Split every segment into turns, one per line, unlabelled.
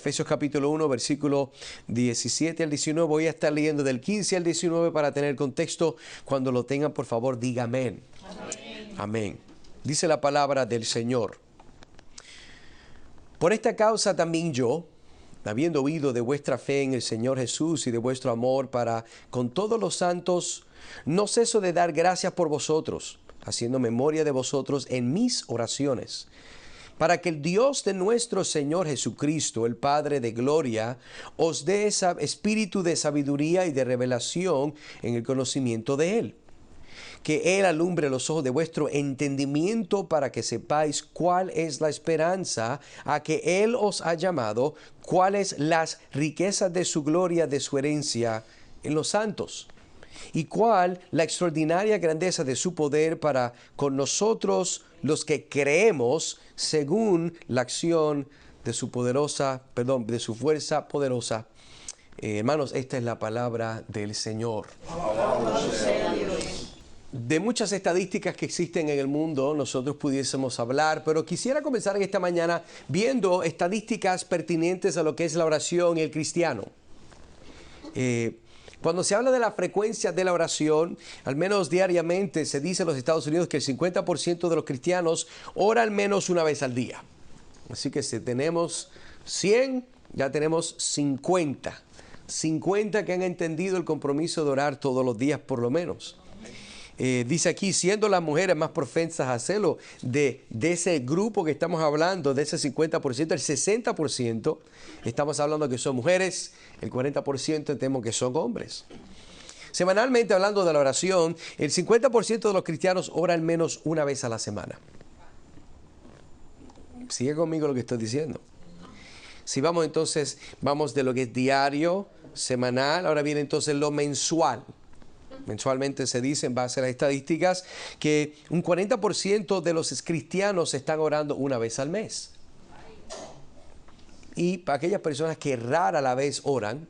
Efesios capítulo 1, versículo 17 al 19. Voy a estar leyendo del 15 al 19 para tener contexto. Cuando lo tengan, por favor, diga amén. Amén. Amén. Dice la palabra del Señor. Por esta causa también yo, habiendo oído de vuestra fe en el Señor Jesús y de vuestro amor para con todos los santos, no ceso de dar gracias por vosotros, haciendo memoria de vosotros en mis oraciones, para que el Dios de nuestro Señor Jesucristo, el Padre de gloria, os dé espíritu de sabiduría y de revelación en el conocimiento de Él. Que Él alumbre los ojos de vuestro entendimiento para que sepáis cuál es la esperanza a que Él os ha llamado, cuáles las riquezas de su gloria, de su herencia en los santos, y cuál la extraordinaria grandeza de su poder para con nosotros los que creemos según la acción de su de su fuerza poderosa. Hermanos, esta es la palabra del Señor. De muchas estadísticas que existen en el mundo, nosotros pudiésemos hablar, pero quisiera comenzar en esta mañana viendo estadísticas pertinentes a lo que es la oración y el cristiano. Cuando se habla de la frecuencia de la oración, al menos diariamente se dice en los Estados Unidos que el 50% de los cristianos ora al menos una vez al día. Así que si tenemos 100, ya tenemos 50. 50 que han entendido el compromiso de orar todos los días por lo menos. Dice aquí, siendo las mujeres más propensas a hacerlo, de ese grupo que estamos hablando, de ese 50%, el 60% estamos hablando que son mujeres, el 40% temo que son hombres. Semanalmente, hablando de la oración, el 50% de los cristianos ora al menos una vez a la semana. Sigue conmigo lo que estoy diciendo. Si vamos entonces, vamos de lo que es diario, semanal, ahora viene entonces lo mensual. Mensualmente se dice en base a las estadísticas que un 40% de los cristianos están orando una vez al mes. Y para aquellas personas que rara la vez oran,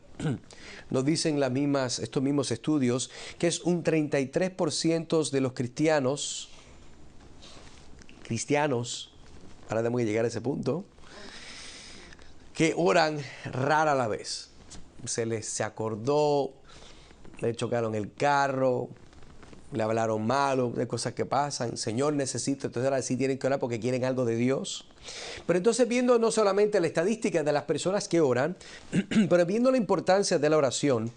nos dicen estos mismos estudios que es un 33% de los cristianos, ahora tenemos que llegar a ese punto, que oran rara la vez. Se acordó, le chocaron el carro, le hablaron malo, de cosas que pasan. Señor, necesito. Entonces ahora sí tienen que orar porque quieren algo de Dios. Pero entonces viendo no solamente la estadística de las personas que oran, pero viendo la importancia de la oración,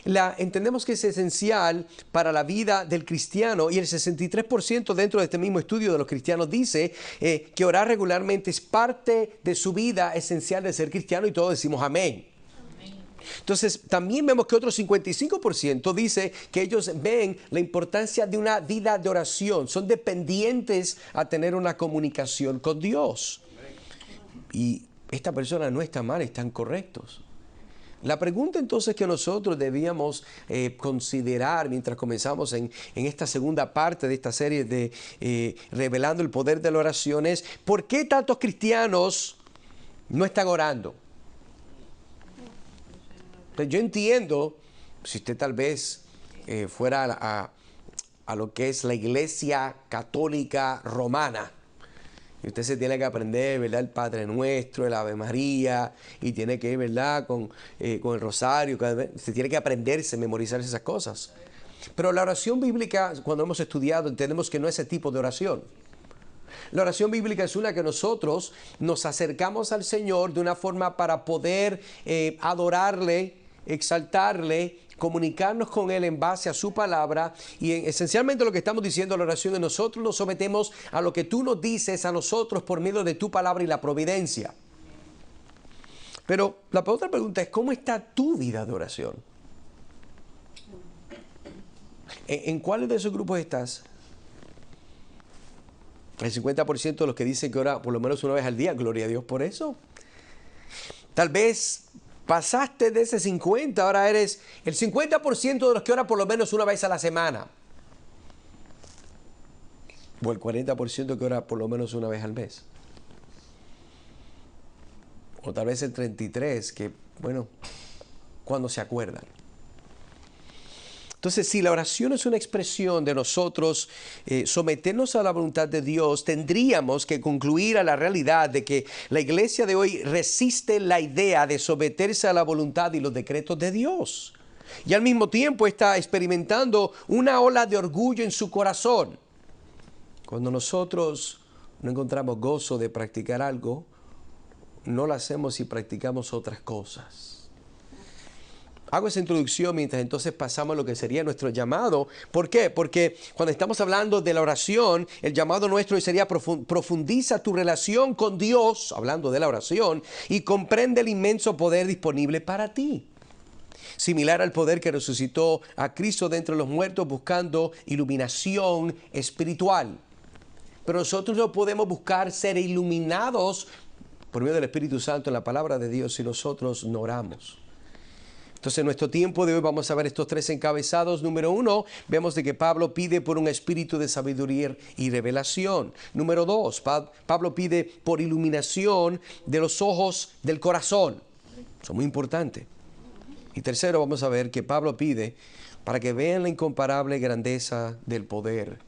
entendemos que es esencial para la vida del cristiano, y el 63% dentro de este mismo estudio de los cristianos dice que orar regularmente es parte de su vida esencial de ser cristiano, y todos decimos amén. Entonces, también vemos que otro 55% dice que ellos ven la importancia de una vida de oración. Son dependientes a tener una comunicación con Dios. Y esta persona no está mal, están correctos. La pregunta entonces que nosotros debíamos considerar mientras comenzamos en esta segunda parte de esta serie de revelando el poder de la oración es: ¿por qué tantos cristianos no están orando? Yo entiendo, si usted tal vez fuera a lo que es la Iglesia Católica Romana, y usted se tiene que aprender, ¿verdad?, el Padre Nuestro, el Ave María, y tiene que ir, ¿verdad?, con el rosario, se tiene que aprenderse, memorizarse esas cosas. Pero la oración bíblica, cuando hemos estudiado, entendemos que no es ese tipo de oración. La oración bíblica es una que nosotros nos acercamos al Señor de una forma para poder adorarle, exaltarle, comunicarnos con Él en base a su palabra. Y esencialmente lo que estamos diciendo en la oración es: nosotros nos sometemos a lo que tú nos dices a nosotros por medio de tu palabra y la providencia. Pero la otra pregunta es: ¿cómo está tu vida de oración? ¿En cuáles de esos grupos estás? El 50% de los que dicen que ora por lo menos una vez al día, gloria a Dios por eso. Tal vez pasaste de ese 50, ahora eres el 50% de los que ora por lo menos una vez a la semana. O el 40% que ora por lo menos una vez al mes. O tal vez el 33%, que, bueno, cuando se acuerdan. Entonces, si la oración es una expresión de nosotros someternos a la voluntad de Dios, tendríamos que concluir a la realidad de que la iglesia de hoy resiste la idea de someterse a la voluntad y los decretos de Dios. Y al mismo tiempo está experimentando una ola de orgullo en su corazón. Cuando nosotros no encontramos gozo de practicar algo, no lo hacemos si practicamos otras cosas. Hago esa introducción mientras entonces pasamos a lo que sería nuestro llamado. ¿Por qué? Porque cuando estamos hablando de la oración, el llamado nuestro sería profundiza tu relación con Dios, hablando de la oración, y comprende el inmenso poder disponible para ti. Similar al poder que resucitó a Cristo de entre los muertos buscando iluminación espiritual. Pero nosotros no podemos buscar ser iluminados por medio del Espíritu Santo en la palabra de Dios si nosotros no oramos. Entonces, en nuestro tiempo de hoy vamos a ver estos tres encabezados. Número 1, vemos de que Pablo pide por un espíritu de sabiduría y revelación. Número 2, Pablo pide por iluminación de los ojos del corazón. Eso es muy importante. Y tercero, vamos a ver que Pablo pide para que vean la incomparable grandeza del poder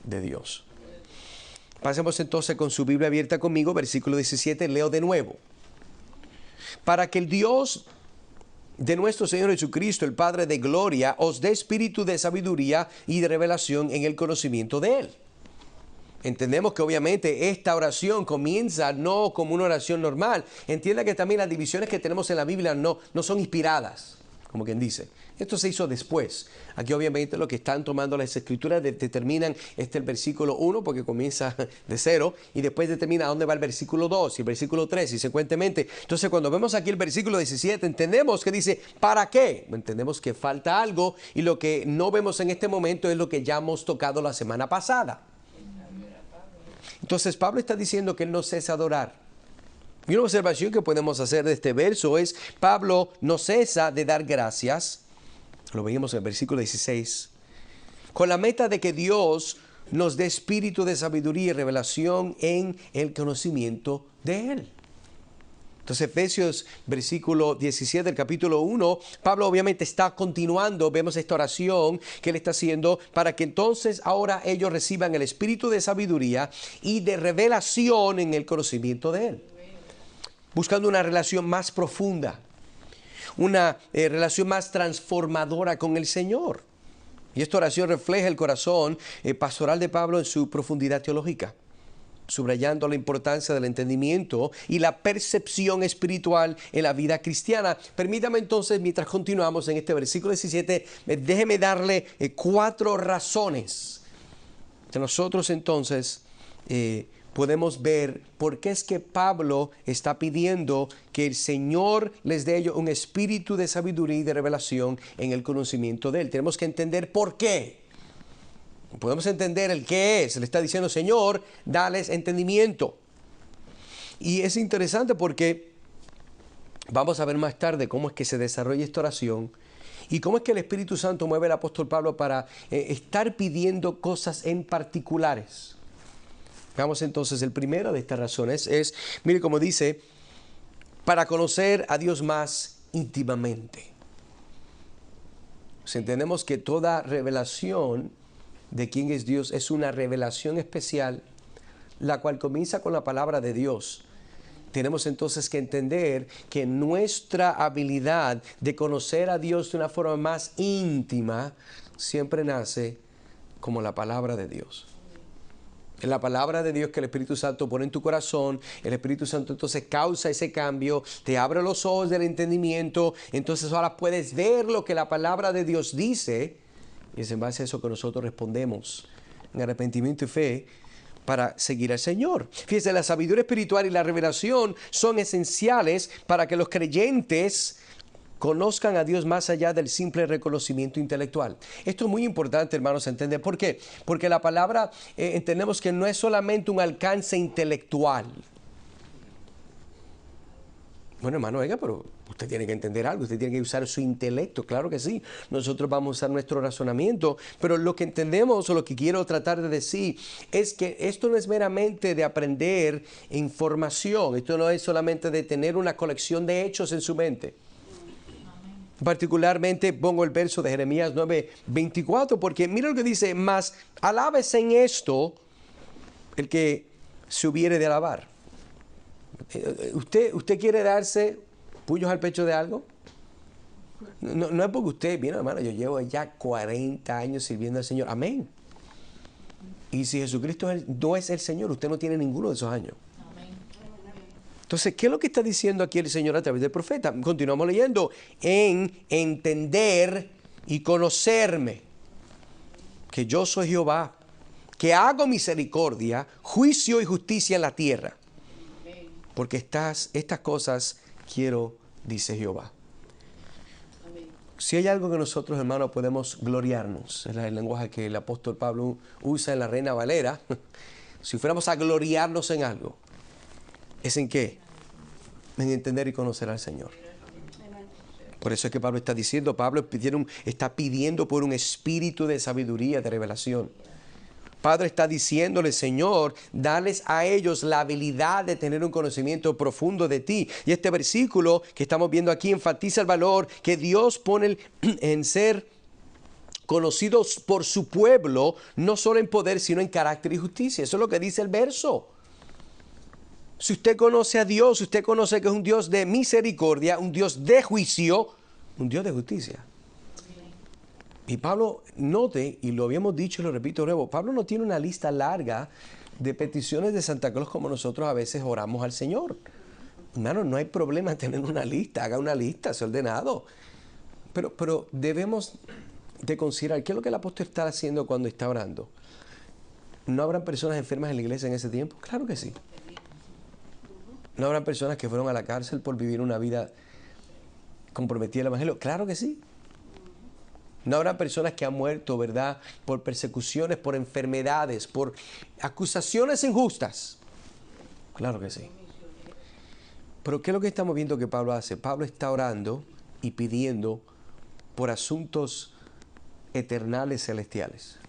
de Dios. Pasemos entonces con su Biblia abierta conmigo, versículo 17, leo de nuevo. Para que el Dios de nuestro Señor Jesucristo, el Padre de gloria, os dé espíritu de sabiduría y de revelación en el conocimiento de Él. Entendemos que obviamente esta oración comienza no como una oración normal. Entienda que también las divisiones que tenemos en la Biblia no son inspiradas, como quien dice. Esto se hizo después. Aquí obviamente lo que están tomando las escrituras determinan el versículo 1 porque comienza de 0 y después determina a dónde va el versículo 2 y el versículo 3 y secuentemente. Entonces cuando vemos aquí el versículo 17 entendemos que dice ¿para qué? Entendemos que falta algo y lo que no vemos en este momento es lo que ya hemos tocado la semana pasada. Entonces Pablo está diciendo que él no cesa de orar. Y una observación que podemos hacer de este verso es Pablo no cesa de dar gracias. Lo veíamos en el versículo 16. Con la meta de que Dios nos dé espíritu de sabiduría y revelación en el conocimiento de Él. Entonces Efesios versículo 17 del capítulo 1, Pablo obviamente está continuando, vemos esta oración que él está haciendo para que entonces ahora ellos reciban el espíritu de sabiduría y de revelación en el conocimiento de Él. Buscando una relación más profunda, una relación más transformadora con el Señor. Y esta oración refleja el corazón pastoral de Pablo en su profundidad teológica, subrayando la importancia del entendimiento y la percepción espiritual en la vida cristiana. Permítame entonces, mientras continuamos en este versículo 17, déjeme darle 4 razones que nosotros entonces podemos ver por qué es que Pablo está pidiendo que el Señor les dé ellos un espíritu de sabiduría y de revelación en el conocimiento de Él. Tenemos que entender por qué. Podemos entender el qué es. Le está diciendo, Señor, dales entendimiento. Y es interesante porque vamos a ver más tarde cómo es que se desarrolla esta oración y cómo es que el Espíritu Santo mueve al apóstol Pablo para estar pidiendo cosas en particulares. Veamos entonces el primero de estas razones es, mire cómo dice, para conocer a Dios más íntimamente. Pues entendemos que toda revelación de quién es Dios es una revelación especial, la cual comienza con la palabra de Dios. Tenemos entonces que entender que nuestra habilidad de conocer a Dios de una forma más íntima siempre nace como la palabra de Dios. En la palabra de Dios que el Espíritu Santo pone en tu corazón, el Espíritu Santo entonces causa ese cambio, te abre los ojos del entendimiento, entonces ahora puedes ver lo que la palabra de Dios dice, y es en base a eso que nosotros respondemos en arrepentimiento y fe para seguir al Señor. Fíjese, la sabiduría espiritual y la revelación son esenciales para que los creyentes conozcan a Dios más allá del simple reconocimiento intelectual. Esto es muy importante, hermanos, entender. ¿Por qué? Porque la palabra entendemos que no es solamente un alcance intelectual. Bueno, hermano, oiga, pero usted tiene que entender algo, usted tiene que usar su intelecto, claro que sí. Nosotros vamos a usar nuestro razonamiento, pero lo que entendemos o lo que quiero tratar de decir es que esto no es meramente de aprender información, esto no es solamente de tener una colección de hechos en su mente. Particularmente pongo el verso de Jeremías 9:24, porque mira lo que dice: mas alábese en esto el que se hubiere de alabar. ¿Usted quiere darse puños al pecho de algo? No es porque usted, bien hermano, yo llevo ya 40 años sirviendo al Señor. Amén. Y si Jesucristo no es el Señor, usted no tiene ninguno de esos años. Entonces, ¿qué es lo que está diciendo aquí el Señor a través del profeta? Continuamos leyendo. En entender y conocerme que yo soy Jehová, que hago misericordia, juicio y justicia en la tierra. Porque estas cosas quiero, dice Jehová. Si hay algo que nosotros, hermanos, podemos gloriarnos, es el lenguaje que el apóstol Pablo usa en la Reina Valera. Si fuéramos a gloriarnos en algo, ¿es en qué? En entender y conocer al Señor. Por eso es que Pablo está diciendo, está pidiendo por un espíritu de sabiduría, de revelación. Padre está diciéndole: Señor, dales a ellos la habilidad de tener un conocimiento profundo de ti. Y este versículo que estamos viendo aquí enfatiza el valor que Dios pone en ser conocidos por su pueblo, no solo en poder, sino en carácter y justicia. Eso es lo que dice el verso. Si usted conoce a Dios, usted conoce que es un Dios de misericordia, un Dios de juicio, un Dios de justicia. Y Pablo, note, y lo habíamos dicho y lo repito de nuevo, Pablo no tiene una lista larga de peticiones de Santa Claus como nosotros a veces oramos al Señor. Hermano, no hay problema en tener una lista, haga una lista, sea ordenado. Pero debemos de considerar qué es lo que el apóstol está haciendo cuando está orando. ¿No habrán personas enfermas en la iglesia en ese tiempo? Claro que sí. ¿No habrán personas que fueron a la cárcel por vivir una vida comprometida al Evangelio? Claro que sí. ¿No habrá personas que han muerto, verdad, por persecuciones, por enfermedades, por acusaciones injustas? Claro que sí. Pero ¿qué es lo que estamos viendo que Pablo hace? Pablo está orando y pidiendo por asuntos eternales, celestiales.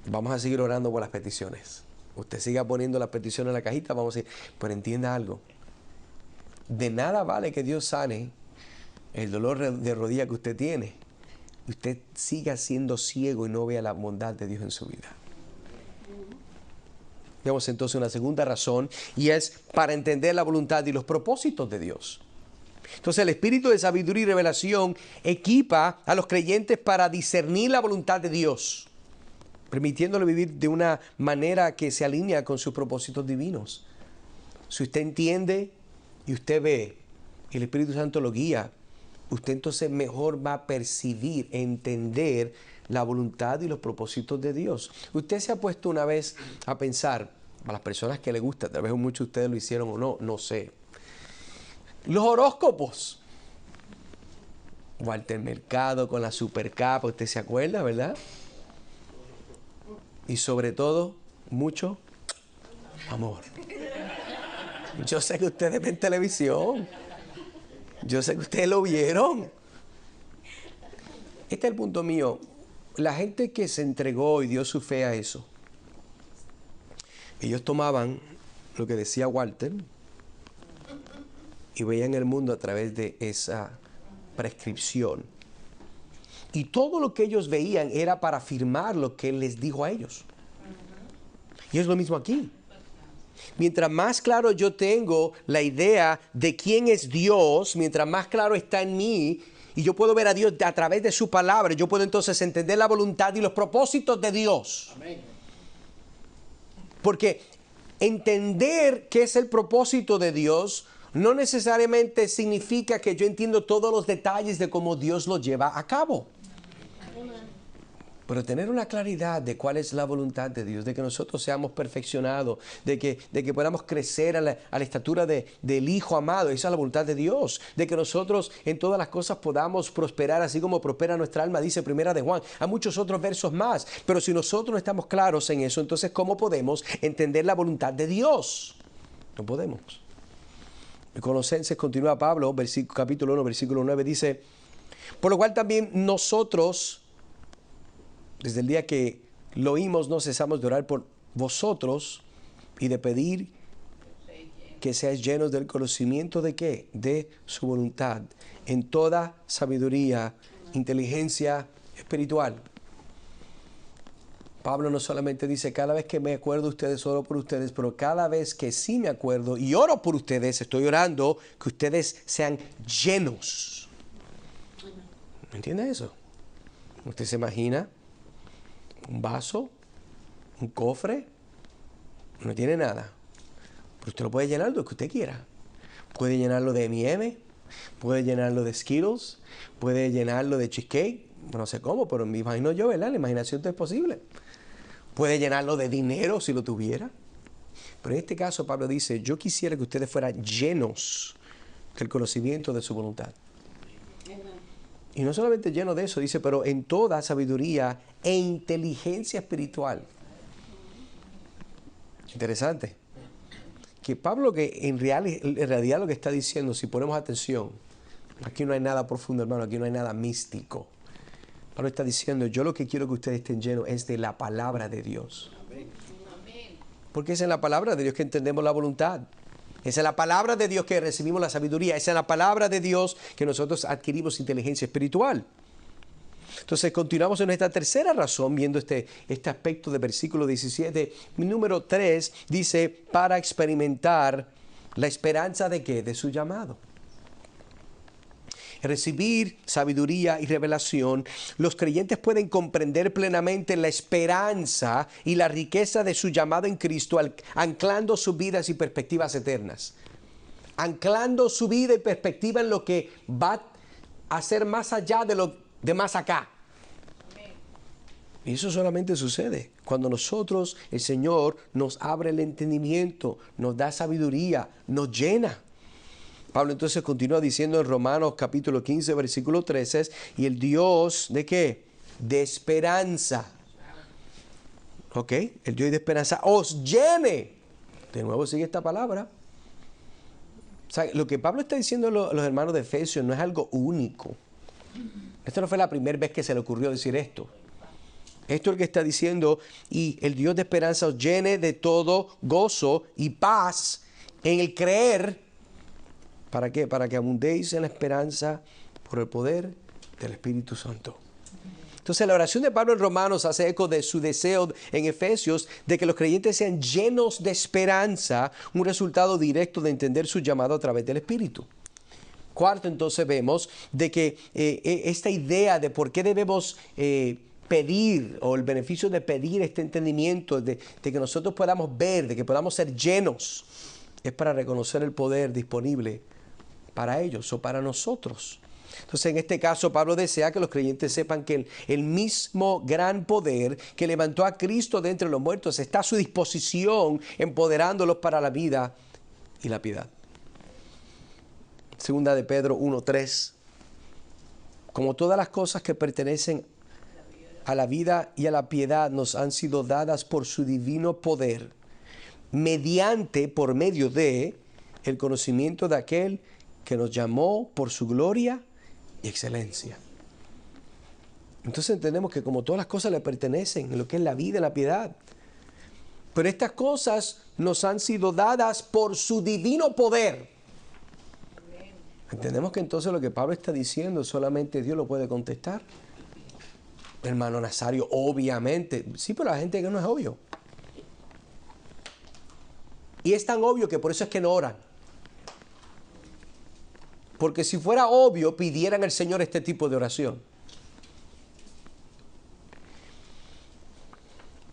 Vamos a seguir orando por las peticiones. Usted siga poniendo las peticiones en la cajita, vamos a decir, pero entienda algo. De nada vale que Dios sane el dolor de rodilla que usted tiene, usted siga siendo ciego y no vea la bondad de Dios en su vida. Veamos entonces una segunda razón, y es para entender la voluntad y los propósitos de Dios. Entonces el espíritu de sabiduría y revelación equipa a los creyentes para discernir la voluntad de Dios, permitiéndole vivir de una manera que se alinea con sus propósitos divinos. Si usted entiende y usted ve, y el Espíritu Santo lo guía, usted entonces mejor va a percibir, entender la voluntad y los propósitos de Dios. Usted se ha puesto una vez a pensar, a las personas que le gusta, tal vez muchos de ustedes lo hicieron o no, no sé. Los horóscopos. Walter Mercado con la supercapa, usted se acuerda, ¿verdad? Y sobre todo, mucho amor. Yo sé que ustedes ven televisión. Yo sé que ustedes lo vieron. Este es el punto mío. La gente que se entregó y dio su fe a eso, ellos tomaban lo que decía Walter y veían el mundo a través de esa prescripción. Y todo lo que ellos veían era para afirmar lo que él les dijo a ellos. Y es lo mismo aquí. Mientras más claro yo tengo la idea de quién es Dios, mientras más claro está en mí, y yo puedo ver a Dios a través de su palabra, yo puedo entonces entender la voluntad y los propósitos de Dios. Amén. Porque entender qué es el propósito de Dios no necesariamente significa que yo entiendo todos los detalles de cómo Dios lo lleva a cabo. Pero tener una claridad de cuál es la voluntad de Dios, de que nosotros seamos perfeccionados, de que podamos crecer a la estatura del Hijo amado, esa es la voluntad de Dios, de que nosotros en todas las cosas podamos prosperar, así como prospera nuestra alma, dice Primera de Juan. Hay muchos otros versos más, pero si nosotros no estamos claros en eso, entonces ¿cómo podemos entender la voluntad de Dios? No podemos. En Colosenses continúa Pablo, capítulo 1, versículo 9, dice: por lo cual también nosotros, desde el día que lo oímos, no cesamos de orar por vosotros y de pedir que seáis llenos del conocimiento de ¿qué? De su voluntad, en toda sabiduría, inteligencia espiritual. Pablo no solamente dice, cada vez que me acuerdo de ustedes, oro por ustedes, pero cada vez que sí me acuerdo y oro por ustedes, estoy orando que ustedes sean llenos. ¿Me entiende eso? Usted se imagina un vaso, un cofre, no tiene nada, pero usted lo puede llenar de lo que usted quiera. Puede llenarlo de M&M, puede llenarlo de Skittles, puede llenarlo de cheesecake, no sé cómo, pero me imagino yo, ¿verdad? La imaginación es posible. Puede llenarlo de dinero si lo tuviera. Pero en este caso Pablo dice, yo quisiera que ustedes fueran llenos del conocimiento de su voluntad. Y no solamente llenos de eso, dice, pero en toda sabiduría e inteligencia espiritual. Interesante. Que Pablo, que en realidad lo que está diciendo, si ponemos atención, aquí no hay nada profundo, hermano, aquí no hay nada místico. Pablo está diciendo, yo lo que quiero que ustedes estén llenos es de la palabra de Dios. Porque es en la palabra de Dios que entendemos la voluntad. Es en la palabra de Dios que recibimos la sabiduría. Es en la palabra de Dios que nosotros adquirimos inteligencia espiritual. Entonces continuamos en esta tercera razón, viendo este aspecto del versículo 17. Número 3 dice, para experimentar la esperanza de ¿qué? De su llamado. Recibir sabiduría y revelación, los creyentes pueden comprender plenamente la esperanza y la riqueza de su llamado en Cristo, anclando sus vidas y perspectivas eternas. Anclando su vida y perspectiva en lo que va a ser más allá de lo de más acá. Y eso solamente sucede cuando nosotros, el Señor, nos abre el entendimiento, nos da sabiduría, nos llena. Pablo entonces continúa diciendo en Romanos capítulo 15, versículo 13, y el Dios ¿de qué? De esperanza. ¿Ok? El Dios de esperanza os llene. De nuevo sigue esta palabra. O sea, lo que Pablo está diciendo a los hermanos de Efesios no es algo único. Esta no fue la primera vez que se le ocurrió decir esto. Esto es lo que está diciendo, y el Dios de esperanza os llene de todo gozo y paz en el creer. ¿Para qué? Para que abundéis en la esperanza por el poder del Espíritu Santo. Entonces la oración de Pablo en Romanos hace eco de su deseo en Efesios de que los creyentes sean llenos de esperanza, un resultado directo de entender su llamado a través del Espíritu. Cuarto, entonces vemos de que esta idea de por qué debemos pedir, o el beneficio de pedir este entendimiento, de que nosotros podamos ver, de que podamos ser llenos, es para reconocer el poder disponible para ellos o para nosotros. Entonces, en este caso, Pablo desea que los creyentes sepan que el mismo gran poder que levantó a Cristo de entre los muertos está a su disposición, empoderándolos para la vida y la piedad. Segunda de Pedro 1:3. Como todas las cosas que pertenecen a la vida y a la piedad nos han sido dadas por su divino poder, por medio de el conocimiento de aquel que nos llamó por su gloria y excelencia. Entonces entendemos que como todas las cosas le pertenecen, en lo que es la vida y la piedad, pero estas cosas nos han sido dadas por su divino poder. Entendemos que entonces lo que Pablo está diciendo solamente Dios lo puede contestar. Hermano Nazario, obviamente. Sí, pero la gente que no es obvio. Y es tan obvio que por eso es que no oran. Porque si fuera obvio, pidieran al Señor este tipo de oración.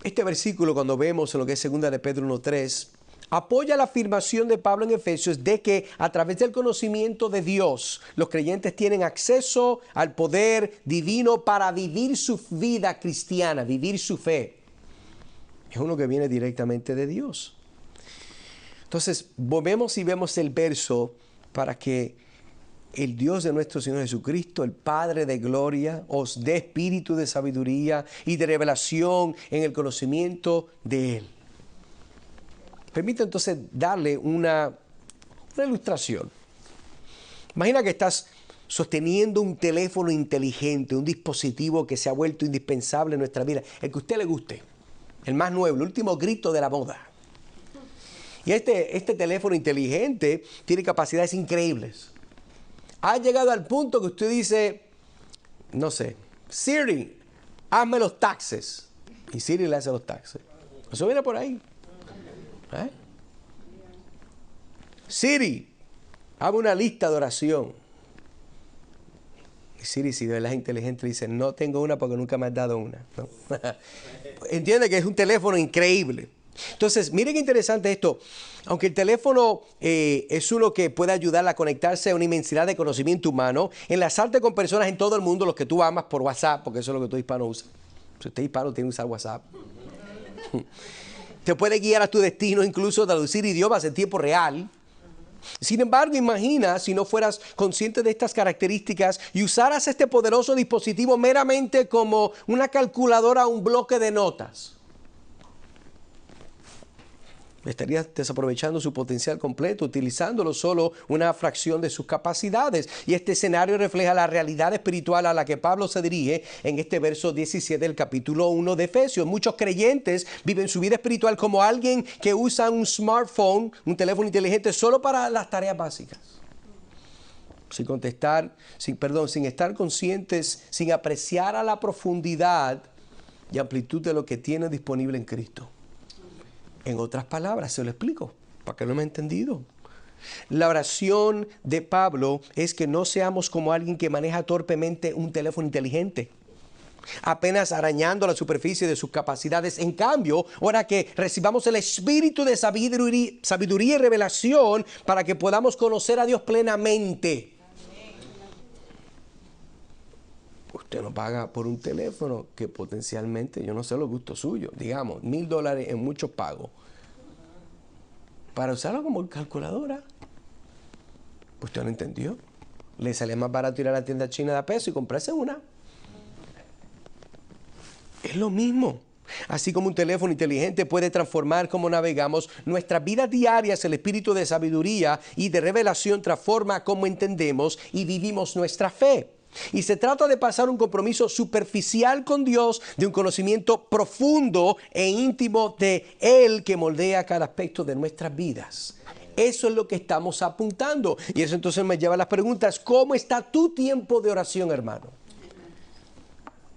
Este versículo, cuando vemos en lo que es 2 de Pedro 1:3, apoya la afirmación de Pablo en Efesios de que a través del conocimiento de Dios, los creyentes tienen acceso al poder divino para vivir su vida cristiana, vivir su fe. Es uno que viene directamente de Dios. Entonces, volvemos y vemos el verso para que el Dios de nuestro Señor Jesucristo, el Padre de gloria, os dé espíritu de sabiduría y de revelación en el conocimiento de Él. Permite entonces darle una ilustración. Imagina que estás sosteniendo un teléfono inteligente, un dispositivo que se ha vuelto indispensable en nuestra vida, el que a usted le guste, el más nuevo, el último grito de la moda. Y este teléfono inteligente tiene capacidades increíbles. Ha llegado al punto que usted dice, no sé, Siri, hazme los taxes. Y Siri le hace los taxes. Eso viene por ahí. ¿Eh? Siri, hazme una lista de oración. Y Siri, si de verdad es inteligente, le dice, no tengo una porque nunca me has dado una. ¿No? Entiende que es un teléfono increíble. Entonces, miren qué interesante esto. Aunque el teléfono es uno que puede ayudar a conectarse a una inmensidad de conocimiento humano, enlazarte con personas en todo el mundo, los que tú amas por WhatsApp, porque eso es lo que todo hispano usa. Si usted es hispano, tiene que usar WhatsApp. Te puede guiar a tu destino, incluso traducir idiomas en tiempo real. Sin embargo, imagina si no fueras consciente de estas características y usaras este poderoso dispositivo meramente como una calculadora o un bloque de notas. Estarías desaprovechando su potencial completo, utilizándolo solo una fracción de sus capacidades. Y este escenario refleja la realidad espiritual a la que Pablo se dirige en este verso 17 del capítulo 1 de Efesios. Muchos creyentes viven su vida espiritual como alguien que usa un smartphone, un teléfono inteligente, solo para las tareas básicas. Sin estar conscientes, sin apreciar a la profundidad y amplitud de lo que tienen disponible en Cristo. En otras palabras, se lo explico, para que no me ha entendido. La oración de Pablo es que no seamos como alguien que maneja torpemente un teléfono inteligente, apenas arañando la superficie de sus capacidades. En cambio, ahora que recibamos el espíritu de sabiduría y revelación para que podamos conocer a Dios plenamente. Usted no paga por un teléfono que potencialmente, yo no sé los gustos suyos, digamos, $1,000 en muchos pagos, para usarlo como calculadora. Usted no entendió. Le sale más barato ir a la tienda china de a peso y comprarse una. Es lo mismo. Así como un teléfono inteligente puede transformar cómo navegamos nuestras vidas diarias, el espíritu de sabiduría y de revelación transforma cómo entendemos y vivimos nuestra fe. Y se trata de pasar un compromiso superficial con Dios, de un conocimiento profundo e íntimo de Él que moldea cada aspecto de nuestras vidas. Eso es lo que estamos apuntando. Y eso entonces me lleva a las preguntas. ¿Cómo está tu tiempo de oración, hermano?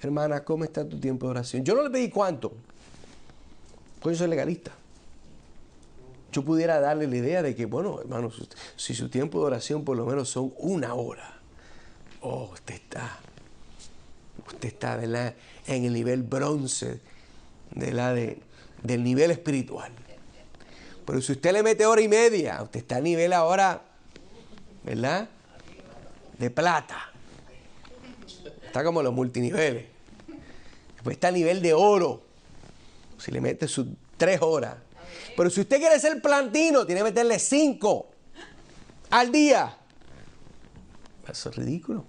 Hermana, ¿cómo está tu tiempo de oración? Yo no le pedí cuánto, porque yo soy legalista. Yo pudiera darle la idea de que, bueno, hermano, si su tiempo de oración por lo menos son 1 hora. Oh, usted está, ¿verdad?, en el nivel bronce del nivel espiritual. Pero si usted le mete 1 hora y media, usted está a nivel ahora, ¿verdad?, de plata. Está como los multiniveles. Después está a nivel de oro. Si le mete sus 3 horas. Pero si usted quiere ser plantino, tiene que meterle 5 al día. Eso es ridículo.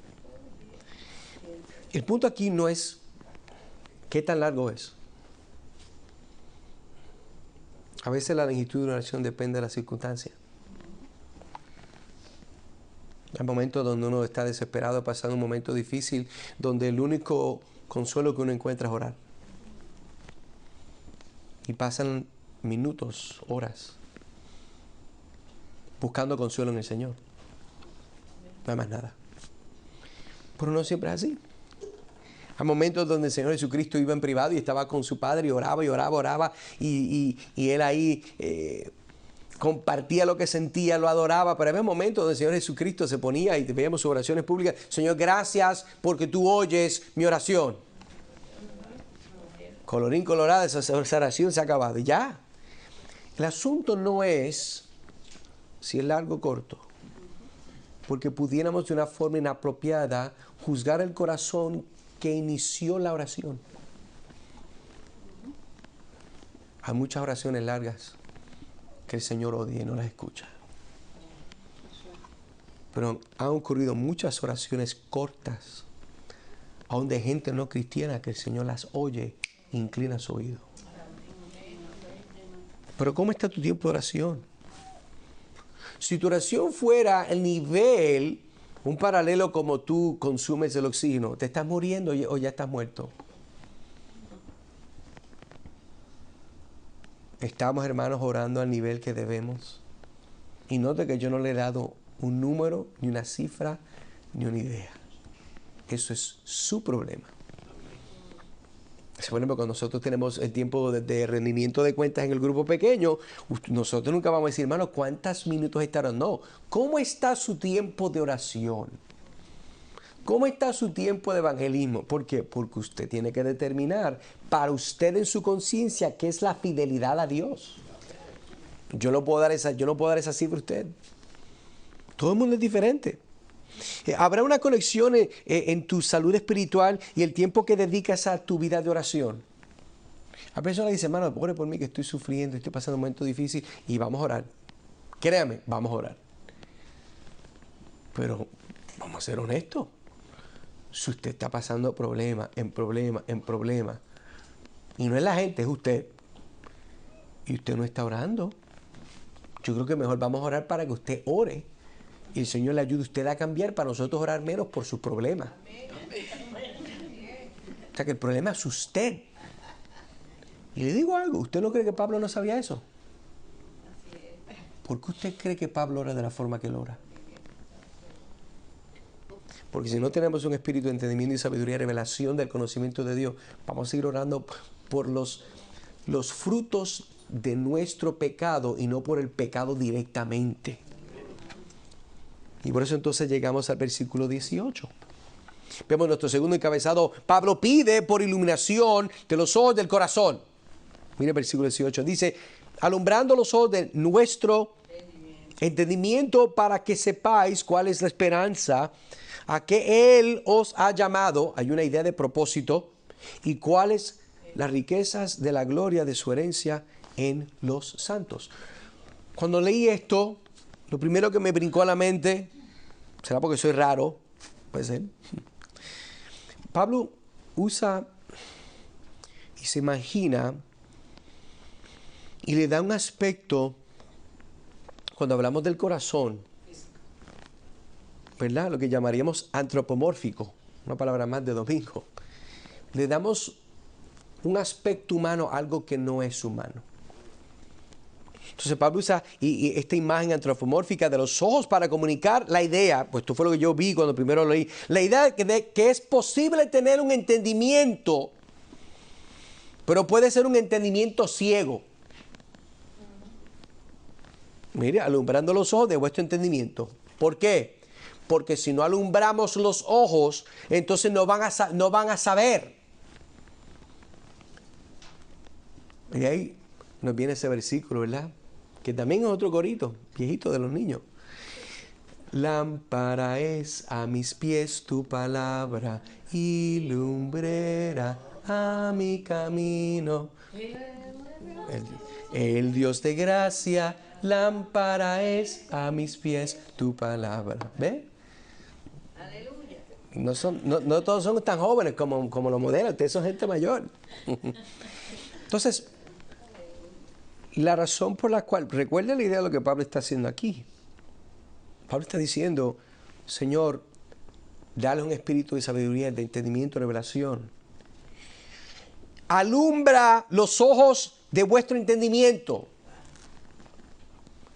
El punto aquí no es qué tan largo es. A veces la longitud de una oración depende de las circunstancias. Hay momentos donde uno está desesperado, pasando un momento difícil, donde el único consuelo que uno encuentra es orar. Y pasan minutos, horas, buscando consuelo en el Señor. No hay más nada. Pero no siempre es así. Hay momentos donde el Señor Jesucristo iba en privado y estaba con su Padre y oraba y oraba, oraba. Y Él ahí compartía lo que sentía, lo adoraba. Pero había momentos donde el Señor Jesucristo se ponía y veíamos sus oraciones públicas. Señor, gracias porque tú oyes mi oración. Colorín colorado, esa oración se ha acabado. Y ya. El asunto no es si es largo o corto. Porque pudiéramos de una forma inapropiada juzgar el corazón que inició la oración. Hay muchas oraciones largas que el Señor odia y no las escucha. Pero han ocurrido muchas oraciones cortas, aún de gente no cristiana, que el Señor las oye e inclina su oído. Pero ¿cómo está tu tiempo de oración? Si tu oración fuera el nivel, un paralelo como tú consumes el oxígeno, ¿te estás muriendo o ya estás muerto? Estamos, hermanos, orando al nivel que debemos. Y note que yo no le he dado un número, ni una cifra, ni una idea. Eso es su problema. Por ejemplo, cuando nosotros tenemos el tiempo de rendimiento de cuentas en el grupo pequeño, nosotros nunca vamos a decir, hermano, ¿cuántos minutos estarán? No. ¿Cómo está su tiempo de oración? ¿Cómo está su tiempo de evangelismo? ¿Por qué? Porque usted tiene que determinar para usted en su conciencia qué es la fidelidad a Dios. Yo no puedo dar esa cifra a usted. Todo el mundo es diferente. ¿Habrá una conexión en tu salud espiritual y el tiempo que dedicas a tu vida de oración? Hay personas que dicen, hermano, ore por mí que estoy sufriendo, estoy pasando un momento difícil y vamos a orar. Créame, vamos a orar. Pero vamos a ser honestos. Si usted está pasando problema, en problema, y no es la gente, es usted, y usted no está orando, yo creo que mejor vamos a orar para que usted ore. Y el Señor le ayude a usted a cambiar para nosotros orar menos por sus problemas. O sea que el problema es usted. Y le digo algo, ¿usted no cree que Pablo no sabía eso? ¿Por qué usted cree que Pablo ora de la forma que él ora? Porque si no tenemos un espíritu de entendimiento y sabiduría, revelación del conocimiento de Dios, vamos a seguir orando por los frutos de nuestro pecado y no por el pecado directamente. Y por eso entonces llegamos al versículo 18. Vemos nuestro segundo encabezado. Pablo pide por iluminación de los ojos del corazón. Mire el versículo 18. Dice, alumbrando los ojos de nuestro entendimiento para que sepáis cuál es la esperanza a que Él os ha llamado. Hay una idea de propósito. Y cuáles las riquezas de la gloria de su herencia en los santos. Cuando leí esto, lo primero que me brincó a la mente, será porque soy raro, puede ser. Pablo usa y se imagina y le da un aspecto, cuando hablamos del corazón, ¿verdad? Lo que llamaríamos antropomórfico, una palabra más de domingo. Le damos un aspecto humano a algo que no es humano. Entonces Pablo usa y esta imagen antropomórfica de los ojos para comunicar la idea, pues esto fue lo que yo vi cuando primero lo leí, la idea de que es posible tener un entendimiento, pero puede ser un entendimiento ciego. Mire, alumbrando los ojos de vuestro entendimiento. ¿Por qué? Porque si no alumbramos los ojos, entonces no van a saber. Y ahí nos viene ese versículo, ¿verdad? Que también es otro corito, viejito de los niños. Lámpara es a mis pies tu palabra y lumbrera a mi camino. El Dios de gracia, lámpara es a mis pies tu palabra. ¿Ve? No todos son tan jóvenes como los modelos, ustedes son gente mayor. Entonces, la razón por la cual, recuerda la idea de lo que Pablo está haciendo aquí. Pablo está diciendo, Señor, dale un espíritu de sabiduría, de entendimiento, de revelación. Alumbra los ojos de vuestro entendimiento.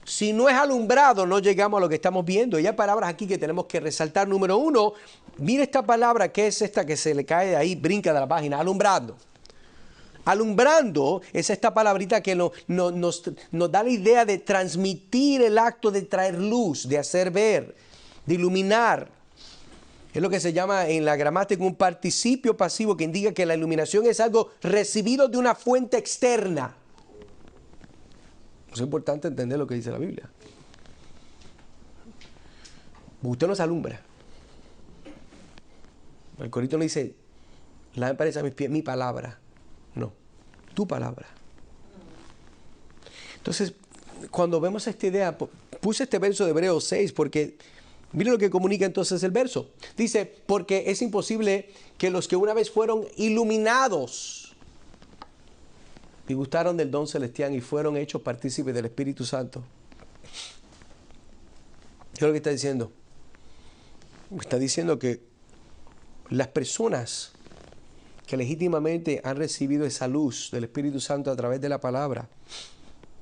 Si no es alumbrado, no llegamos a lo que estamos viendo. Y hay palabras aquí que tenemos que resaltar. Número uno, mire esta palabra, que es esta que se le cae de ahí, brinca de la página, alumbrando. Alumbrando es esta palabrita que nos da la idea de transmitir el acto de traer luz, de hacer ver, de iluminar. Es lo que se llama en la gramática un participio pasivo que indica que la iluminación es algo recibido de una fuente externa. Es importante entender lo que dice la Biblia. Usted no se alumbra. El corito no dice, lámpara es a mis pies, mi palabra. No, tu palabra. Entonces, cuando vemos esta idea, puse este verso de Hebreos 6 porque, miren lo que comunica entonces el verso. Dice, porque es imposible que los que una vez fueron iluminados y gustaron del don celestial y fueron hechos partícipes del Espíritu Santo. ¿Qué es lo que está diciendo? Está diciendo que las personas que legítimamente han recibido esa luz del Espíritu Santo a través de la palabra,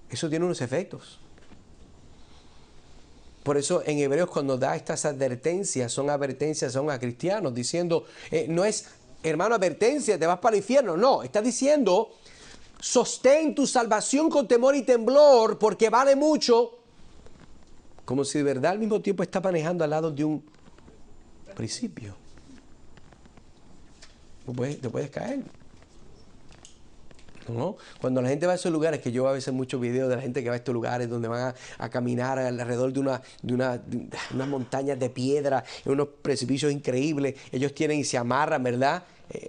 eso tiene unos efectos. Por eso en Hebreos cuando da estas advertencias, son advertencias a cristianos, diciendo, no es, hermano, advertencia, te vas para el infierno. No, está diciendo, sostén tu salvación con temor y temblor, porque vale mucho. Como si de verdad al mismo tiempo está manejando al lado de un principio. Te puedes caer. ¿No? Cuando la gente va a esos lugares, que yo a veces muchos videos de la gente que va a estos lugares donde van a caminar alrededor de unas montañas de piedra, en unos precipicios increíbles, ellos tienen y se amarran, ¿verdad?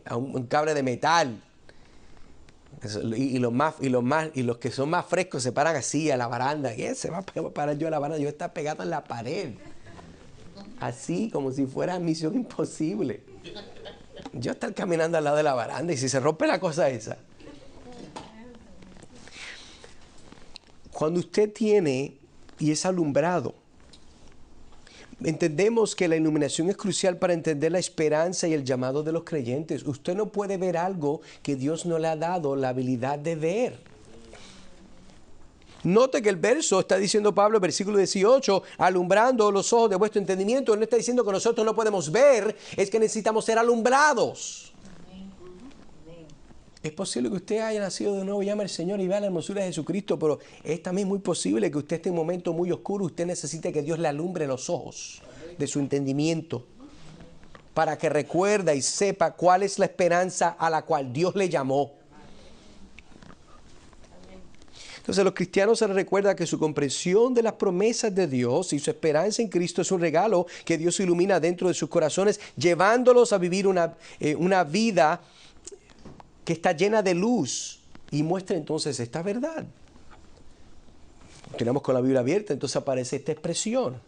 A un cable de metal. Y los que son más frescos se paran así a la baranda. ¿Qué se va a parar yo a la baranda? Yo está pegado en la pared. Así como si fuera misión imposible. Yo estar caminando al lado de la baranda y si se rompe la cosa esa. Cuando usted tiene y es alumbrado, entendemos que la iluminación es crucial para entender la esperanza y el llamado de los creyentes. Usted no puede ver algo que Dios no le ha dado la habilidad de ver. Note que el verso está diciendo Pablo, versículo 18, alumbrando los ojos de vuestro entendimiento. Él no está diciendo que nosotros no podemos ver, es que necesitamos ser alumbrados. Es posible que usted haya nacido de nuevo y llame al Señor y vea la hermosura de Jesucristo, pero es también muy posible que usted esté en un momento muy oscuro. Usted necesite que Dios le alumbre los ojos de su entendimiento para que recuerde y sepa cuál es la esperanza a la cual Dios le llamó. Entonces a los cristianos se les recuerda que su comprensión de las promesas de Dios y su esperanza en Cristo es un regalo que Dios ilumina dentro de sus corazones, llevándolos a vivir una vida que está llena de luz y muestra entonces esta verdad. Tenemos con la Biblia abierta, entonces aparece esta expresión.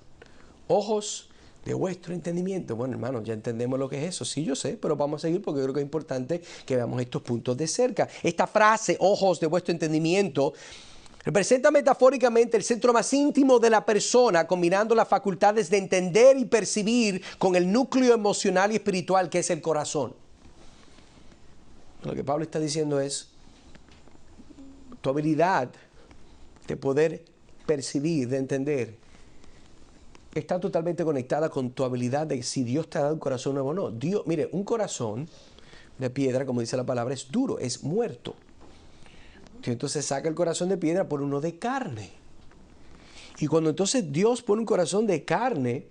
Ojos de vuestro entendimiento. Bueno, hermanos, ya entendemos lo que es eso. Sí, yo sé, pero vamos a seguir porque creo que es importante que veamos estos puntos de cerca. Esta frase, ojos de vuestro entendimiento, representa metafóricamente el centro más íntimo de la persona, combinando las facultades de entender y percibir con el núcleo emocional y espiritual que es el corazón. Lo que Pablo está diciendo es, tu habilidad de poder percibir, de entender, está totalmente conectada con tu habilidad de si Dios te ha dado un corazón nuevo o no. Dios, mire, un corazón de piedra, como dice la palabra, es duro, es muerto. Entonces saca el corazón de piedra por uno de carne. Y cuando entonces Dios pone un corazón de carne,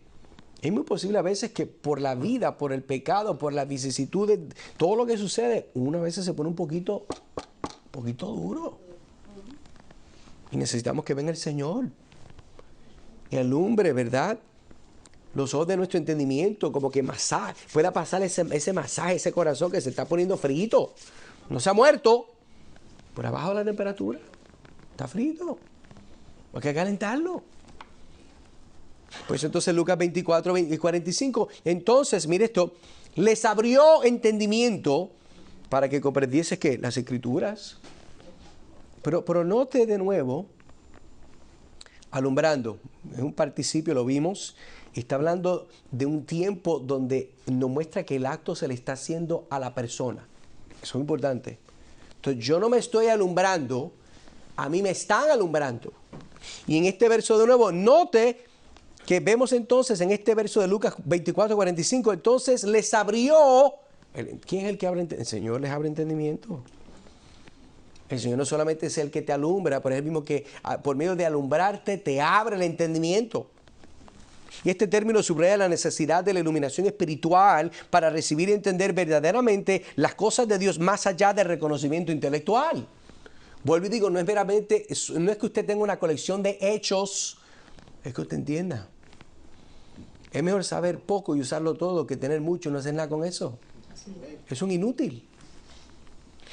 es muy posible a veces que por la vida, por el pecado, por la vicisitud de todo lo que sucede, uno a veces se pone un poquito duro. Y necesitamos que venga el Señor y alumbre, ¿verdad? Los ojos de nuestro entendimiento, como que pueda pasar ese masaje, ese corazón que se está poniendo frito. No se ha muerto, por abajo de la temperatura. Está frito. Hay que calentarlo. Pues entonces Lucas 24 y 45, entonces, mire esto, les abrió entendimiento para que comprendiese que las Escrituras, pero note de nuevo, alumbrando, es un participio, lo vimos, está hablando de un tiempo donde nos muestra que el acto se le está haciendo a la persona. Eso es importante. Entonces yo no me estoy alumbrando, a mí me están alumbrando. Y en este verso de nuevo, note que vemos entonces en este verso de Lucas 24, 45, entonces les abrió. ¿Quién es el que abre entendimiento? El Señor les abre entendimiento. El Señor no solamente es el que te alumbra, pero es el mismo que por medio de alumbrarte te abre el entendimiento. Y este término subraya la necesidad de la iluminación espiritual para recibir y entender verdaderamente las cosas de Dios más allá del reconocimiento intelectual. Vuelvo y digo, no es que usted tenga una colección de hechos, es que usted entienda. Es mejor saber poco y usarlo todo que tener mucho y no hacer nada con eso. Es un inútil.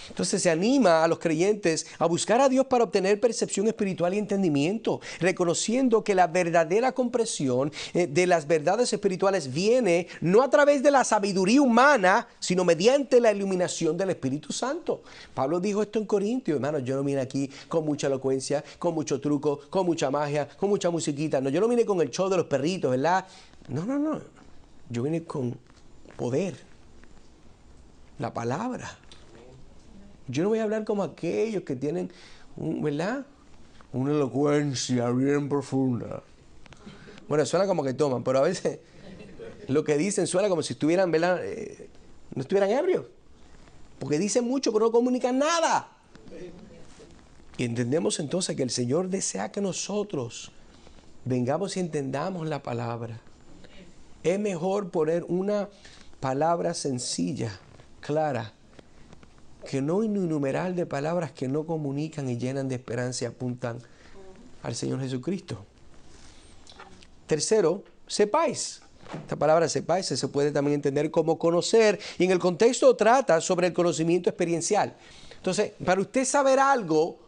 Entonces se anima a los creyentes a buscar a Dios para obtener percepción espiritual y entendimiento, reconociendo que la verdadera comprensión de las verdades espirituales viene no a través de la sabiduría humana, sino mediante la iluminación del Espíritu Santo. Pablo dijo esto en Corintios, hermanos, yo no vine aquí con mucha elocuencia, con mucho truco, con mucha magia, con mucha musiquita. No, yo no vine con el show de los perritos, ¿verdad? No. Yo vine con poder. La palabra. Yo no voy a hablar como aquellos que tienen, ¿verdad?, una elocuencia bien profunda. Bueno, suena como que toman, pero a veces lo que dicen suena como si estuvieran, ¿verdad?, no estuvieran ebrios. Porque dicen mucho, pero no comunican nada. Y entendemos entonces que el Señor desea que nosotros vengamos y entendamos la palabra. Es mejor poner una palabra sencilla, clara, que no un innumerable de palabras que no comunican y llenan de esperanza y apuntan al Señor Jesucristo. Tercero, sepáis. Esta palabra sepáis se puede también entender como conocer, y en el contexto trata sobre el conocimiento experiencial. Entonces, para usted saber algo,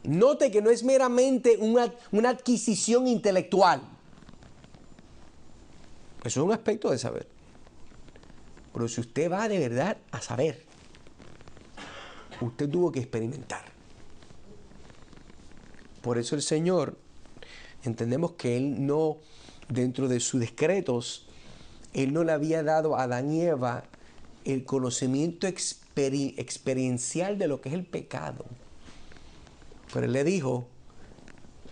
note que no es meramente una adquisición intelectual. Eso es un aspecto de saber. Pero si usted va de verdad a saber, usted tuvo que experimentar. Por eso el Señor, entendemos que Él no, dentro de sus decretos, Él no le había dado a Adán y Eva el conocimiento experiencial de lo que es el pecado. Pero Él le dijo,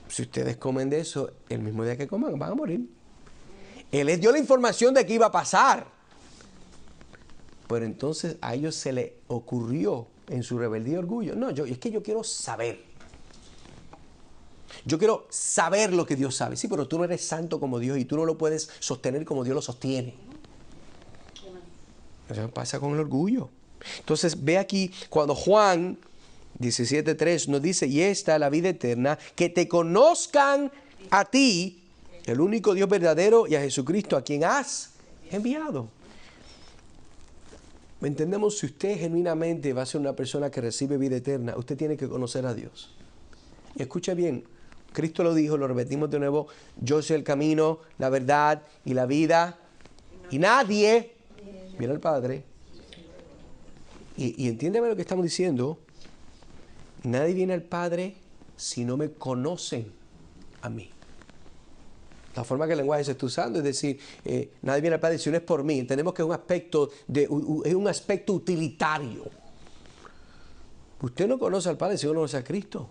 si ustedes comen de eso, el mismo día que coman van a morir. Él les dio la información de que iba a pasar. Pero entonces a ellos se les ocurrió en su rebeldía y orgullo. No, es que yo quiero saber. Yo quiero saber lo que Dios sabe. Sí, pero tú no eres santo como Dios y tú no lo puedes sostener como Dios lo sostiene. Eso pasa con el orgullo. Entonces ve aquí cuando Juan 17:3 nos dice, y esta es la vida eterna, que te conozcan a ti, el único Dios verdadero, y a Jesucristo, a quien has enviado. Entendemos, si usted genuinamente va a ser una persona que recibe vida eterna, usted tiene que conocer a Dios. Y escucha bien, Cristo lo dijo, lo repetimos de nuevo, yo soy el camino, la verdad y la vida, y nadie viene al Padre. Y entiéndeme lo que estamos diciendo, nadie viene al Padre si no me conocen a mí. La forma que el lenguaje se está usando es decir, nadie viene al Padre si no es por mí. Entendemos que es un aspecto utilitario. Usted no conoce al Padre si no conoce a Cristo.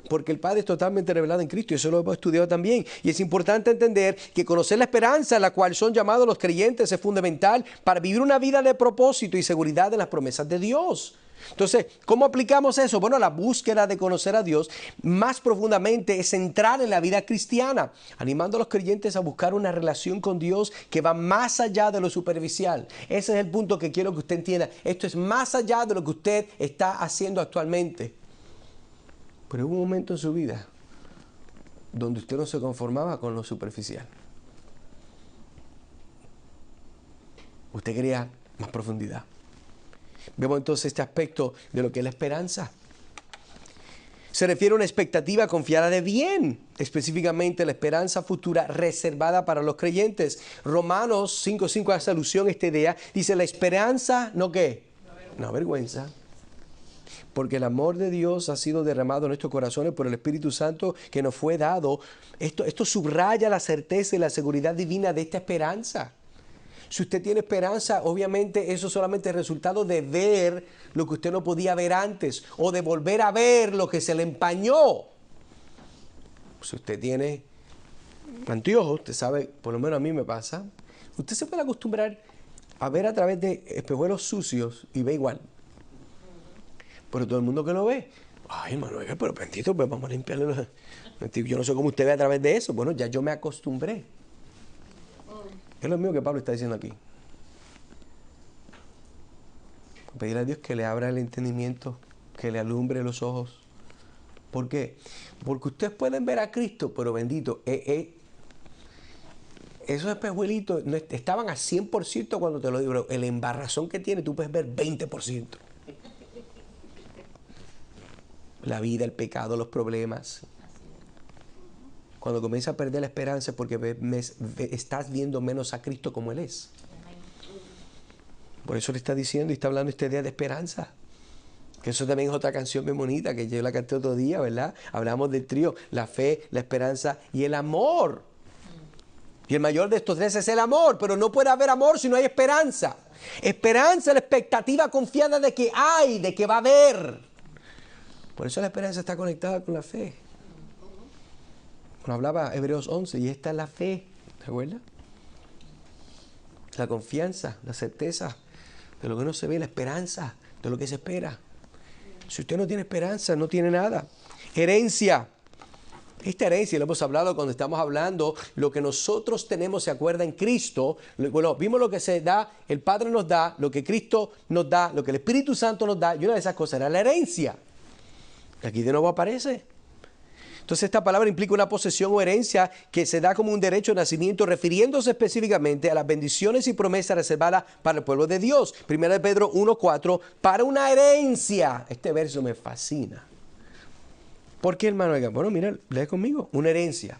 Porque el Padre es totalmente revelado en Cristo, y eso lo hemos estudiado también. Y es importante entender que conocer la esperanza a la cual son llamados los creyentes es fundamental para vivir una vida de propósito y seguridad en las promesas de Dios. Entonces, ¿cómo aplicamos eso? Bueno, la búsqueda de conocer a Dios más profundamente es entrar en la vida cristiana, animando a los creyentes a buscar una relación con Dios que va más allá de lo superficial. Ese es el punto que quiero que usted entienda. Esto es más allá de lo que usted está haciendo actualmente. Pero hubo un momento en su vida donde usted no se conformaba con lo superficial. Usted quería más profundidad. Vemos entonces este aspecto de lo que es la esperanza. Se refiere a una expectativa confiada de bien, específicamente la esperanza futura reservada para los creyentes. Romanos 5:5 hace alusión a esta idea. Dice, la esperanza, ¿no qué? No avergüenza. Porque el amor de Dios ha sido derramado en nuestros corazones por el Espíritu Santo que nos fue dado. Esto subraya la certeza y la seguridad divina de esta esperanza. Si usted tiene esperanza, obviamente eso solamente es resultado de ver lo que usted no podía ver antes, o de volver a ver lo que se le empañó. Si usted tiene anteojos, usted sabe, por lo menos a mí me pasa, usted se puede acostumbrar a ver a través de espejuelos sucios y ve igual. Pero todo el mundo que lo ve, ay, hermano, pero bendito, pues vamos a limpiarle. Yo no sé cómo usted ve a través de eso. Bueno, ya yo me acostumbré. Es lo mismo que Pablo está diciendo aquí. Pedirle a Dios que le abra el entendimiento, que le alumbre los ojos. ¿Por qué? Porque ustedes pueden ver a Cristo, pero bendito, esos espejuelitos no estaban a 100% cuando te lo digo, pero el embarrazón que tiene, tú puedes ver 20%. La vida, el pecado, los problemas. Cuando comienzas a perder la esperanza es porque estás viendo menos a Cristo como Él es. Por eso le está diciendo y está hablando esta idea de esperanza. Que eso también es otra canción bien bonita que yo la canté otro día, ¿verdad? Hablamos del trío, la fe, la esperanza y el amor. Y el mayor de estos tres es el amor, pero no puede haber amor si no hay esperanza. Esperanza, la expectativa confiada de que hay, de que va a haber. Por eso la esperanza está conectada con la fe. Cuando hablaba Hebreos 11, y esta es la fe, ¿te acuerdas? La confianza, la certeza de lo que no se ve, la esperanza de lo que se espera. Si usted no tiene esperanza, no tiene nada. Herencia. Esta herencia, lo hemos hablado cuando estamos hablando, lo que nosotros tenemos se acuerda en Cristo. Bueno, vimos lo que se da, el Padre nos da, lo que Cristo nos da, lo que el Espíritu Santo nos da, y una de esas cosas era la herencia. Aquí de nuevo aparece. Entonces esta palabra implica una posesión o herencia que se da como un derecho de nacimiento, refiriéndose específicamente a las bendiciones y promesas reservadas para el pueblo de Dios. 1 Pedro 1:4, para una herencia. Este verso me fascina. ¿Por qué, hermano? Bueno, mira, lee conmigo. Una herencia.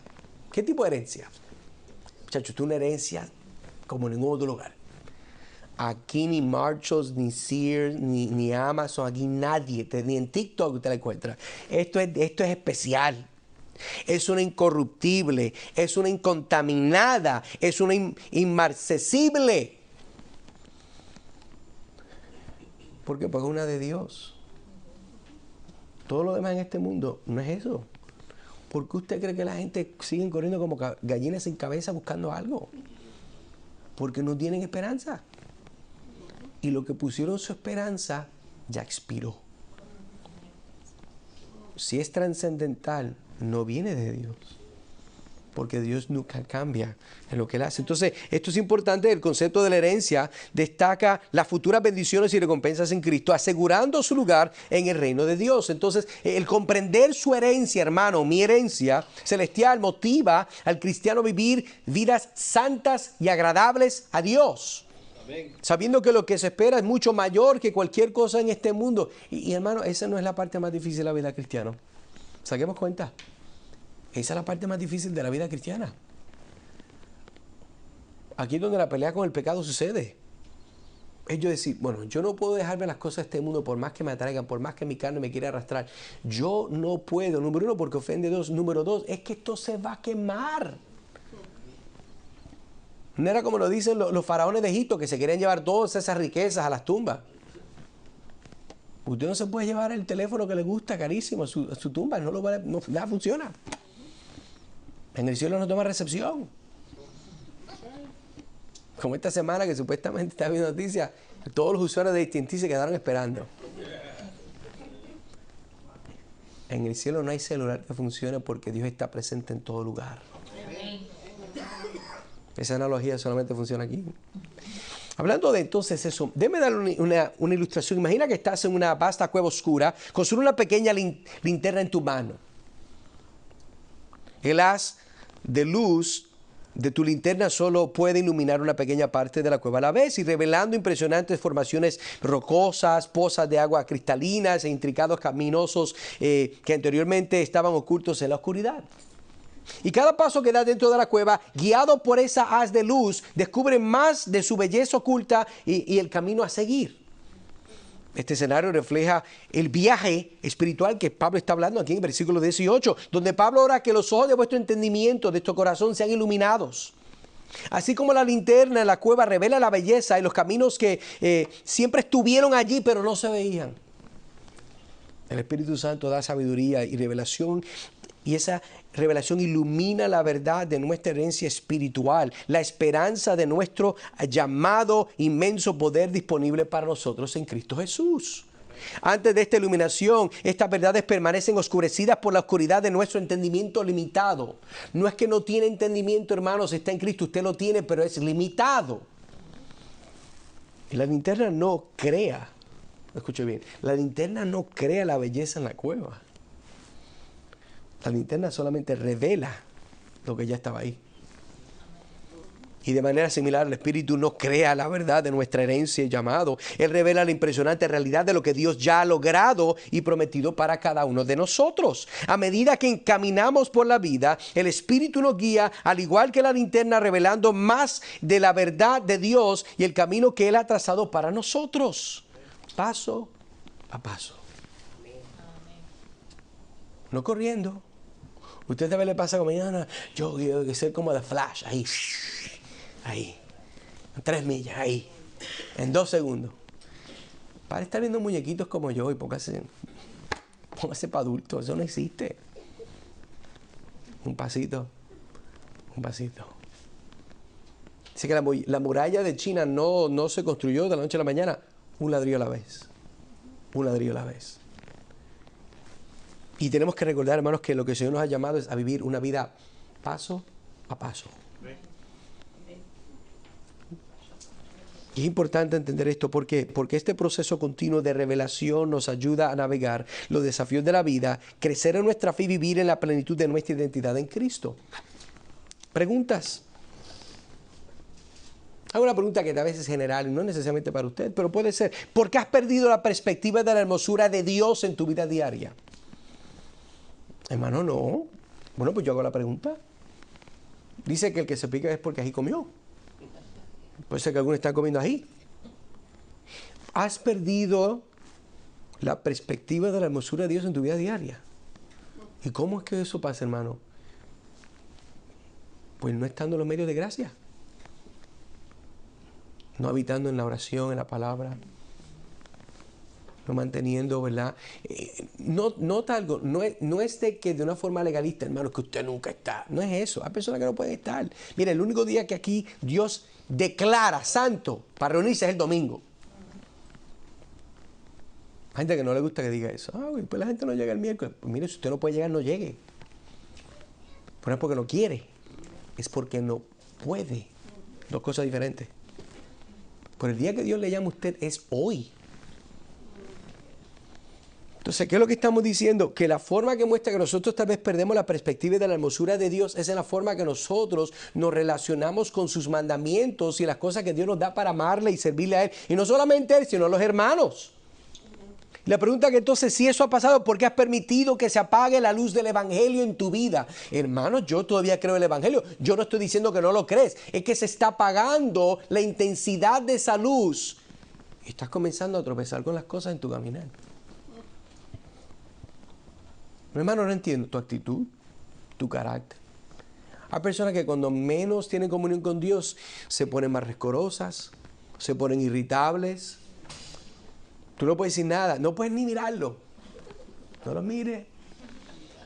¿Qué tipo de herencia? Muchachos, esto es una herencia como en ningún otro lugar. Aquí ni Marshalls, ni Sears, ni Amazon, aquí nadie, ni en TikTok usted la encuentra. Esto es especial. Es una incorruptible, es una incontaminada, es una inmarcesible. ¿Por qué? Porque es una de Dios. Todo lo demás en este mundo no es eso. ¿Por qué usted cree que la gente sigue corriendo como gallinas sin cabeza buscando algo? Porque no tienen esperanza. Y lo que pusieron su esperanza ya expiró. Si es trascendental, no viene de Dios. Porque Dios nunca cambia en lo que Él hace. Entonces, esto es importante. El concepto de la herencia destaca las futuras bendiciones y recompensas en Cristo, asegurando su lugar en el reino de Dios. Entonces, el comprender su herencia, hermano, mi herencia celestial, motiva al cristiano a vivir vidas santas y agradables a Dios. Amén. Sabiendo que lo que se espera es mucho mayor que cualquier cosa en este mundo. Y hermano, esa no es la parte más difícil de la vida cristiana. Saquemos cuenta. Esa es la parte más difícil de la vida cristiana. Aquí es donde la pelea con el pecado sucede. Es yo decir, bueno, yo no puedo dejarme las cosas de este mundo por más que me atraigan, por más que mi carne me quiera arrastrar. Yo no puedo, número uno, porque ofende a Dios. Número dos, es que esto se va a quemar. No era como lo dicen los faraones de Egipto, que se querían llevar todas esas riquezas a las tumbas. Usted no se puede llevar el teléfono que le gusta carísimo a su tumba, nada funciona. En el cielo no toma recepción. Como esta semana que supuestamente está viendo noticias, todos los usuarios de AT&T se quedaron esperando. En el cielo no hay celular que funcione porque Dios está presente en todo lugar. Esa analogía solamente funciona aquí. Hablando de entonces eso, déjame darle una ilustración. Imagina que estás en una vasta cueva oscura con solo una pequeña linterna en tu mano. El haz de luz de tu linterna solo puede iluminar una pequeña parte de la cueva a la vez y revelando impresionantes formaciones rocosas, pozas de agua cristalinas e intricados caminosos que anteriormente estaban ocultos en la oscuridad. Y cada paso que da dentro de la cueva, guiado por esa haz de luz, descubre más de su belleza oculta y el camino a seguir. Este escenario refleja el viaje espiritual que Pablo está hablando aquí en el versículo 18, donde Pablo ora que los ojos de vuestro entendimiento, de vuestro corazón, sean iluminados. Así como la linterna en la cueva revela la belleza y los caminos que siempre estuvieron allí, pero no se veían. El Espíritu Santo da sabiduría y revelación, y esa revelación ilumina la verdad de nuestra herencia espiritual, la esperanza de nuestro llamado inmenso poder disponible para nosotros en Cristo Jesús. Antes de esta iluminación, estas verdades permanecen oscurecidas por la oscuridad de nuestro entendimiento limitado. No es que no tiene entendimiento, hermanos, está en Cristo, usted lo tiene, pero es limitado. Y la linterna no crea, escuche bien, la linterna no crea la belleza en la cueva. La linterna solamente revela lo que ya estaba ahí. Y de manera similar, el Espíritu no crea la verdad de nuestra herencia y llamado. Él revela la impresionante realidad de lo que Dios ya ha logrado y prometido para cada uno de nosotros. A medida que encaminamos por la vida, el Espíritu nos guía, al igual que la linterna, revelando más de la verdad de Dios y el camino que Él ha trazado para nosotros. Paso a paso. No corriendo. Usted a veces le pasa como mañana, yo quiero ser como The Flash, ahí, 3 millas, ahí. En 2 segundos. Para estar viendo muñequitos como yo y póngase para adultos. Eso no existe. Un pasito. Un pasito. Dice que la muralla de China no se construyó de la noche a la mañana. Un ladrillo a la vez. Un ladrillo a la vez. Y tenemos que recordar, hermanos, que lo que el Señor nos ha llamado es a vivir una vida paso a paso. Y es importante entender esto. ¿Por qué? Porque este proceso continuo de revelación nos ayuda a navegar los desafíos de la vida, crecer en nuestra fe y vivir en la plenitud de nuestra identidad en Cristo. ¿Preguntas? Hago una pregunta que a veces es general y no necesariamente para usted, pero puede ser. ¿Por qué has perdido la perspectiva de la hermosura de Dios en tu vida diaria? Hermano, no. Bueno, pues yo hago la pregunta. Dice que el que se pica es porque ají comió. Puede ser que algunos están comiendo ají. ¿Has perdido la perspectiva de la hermosura de Dios en tu vida diaria? ¿Y cómo es que eso pasa, hermano? Pues no estando en los medios de gracia. No habitando en la oración, en la palabra. No manteniendo, ¿verdad? Nota algo, no es de que de una forma legalista, hermano, que usted nunca está. No es eso. Hay personas que no pueden estar. Mira, el único día que aquí Dios declara santo para reunirse es el domingo. Hay gente que no le gusta que diga eso. Pues la gente no llega el miércoles. Pues mire, si usted no puede llegar, no llegue. Pero no es porque no quiere. Es porque no puede. 2 cosas diferentes. Por el día que Dios le llama a usted es hoy. Entonces, ¿qué es lo que estamos diciendo? Que la forma que muestra que nosotros tal vez perdemos la perspectiva de la hermosura de Dios es en la forma que nosotros nos relacionamos con sus mandamientos y las cosas que Dios nos da para amarle y servirle a Él. Y no solamente a Él, sino a los hermanos. La pregunta que entonces, si eso ha pasado, ¿por qué has permitido que se apague la luz del Evangelio en tu vida? Hermanos, yo todavía creo en el Evangelio. Yo no estoy diciendo que no lo crees. Es que se está apagando la intensidad de esa luz. Y estás comenzando a tropezar con las cosas en tu caminar. Hermano, no entiendo tu actitud, tu carácter. Hay personas que cuando menos tienen comunión con Dios se ponen más rescorosas, se ponen irritables. Tú no puedes decir nada, no puedes ni mirarlo. No lo mires.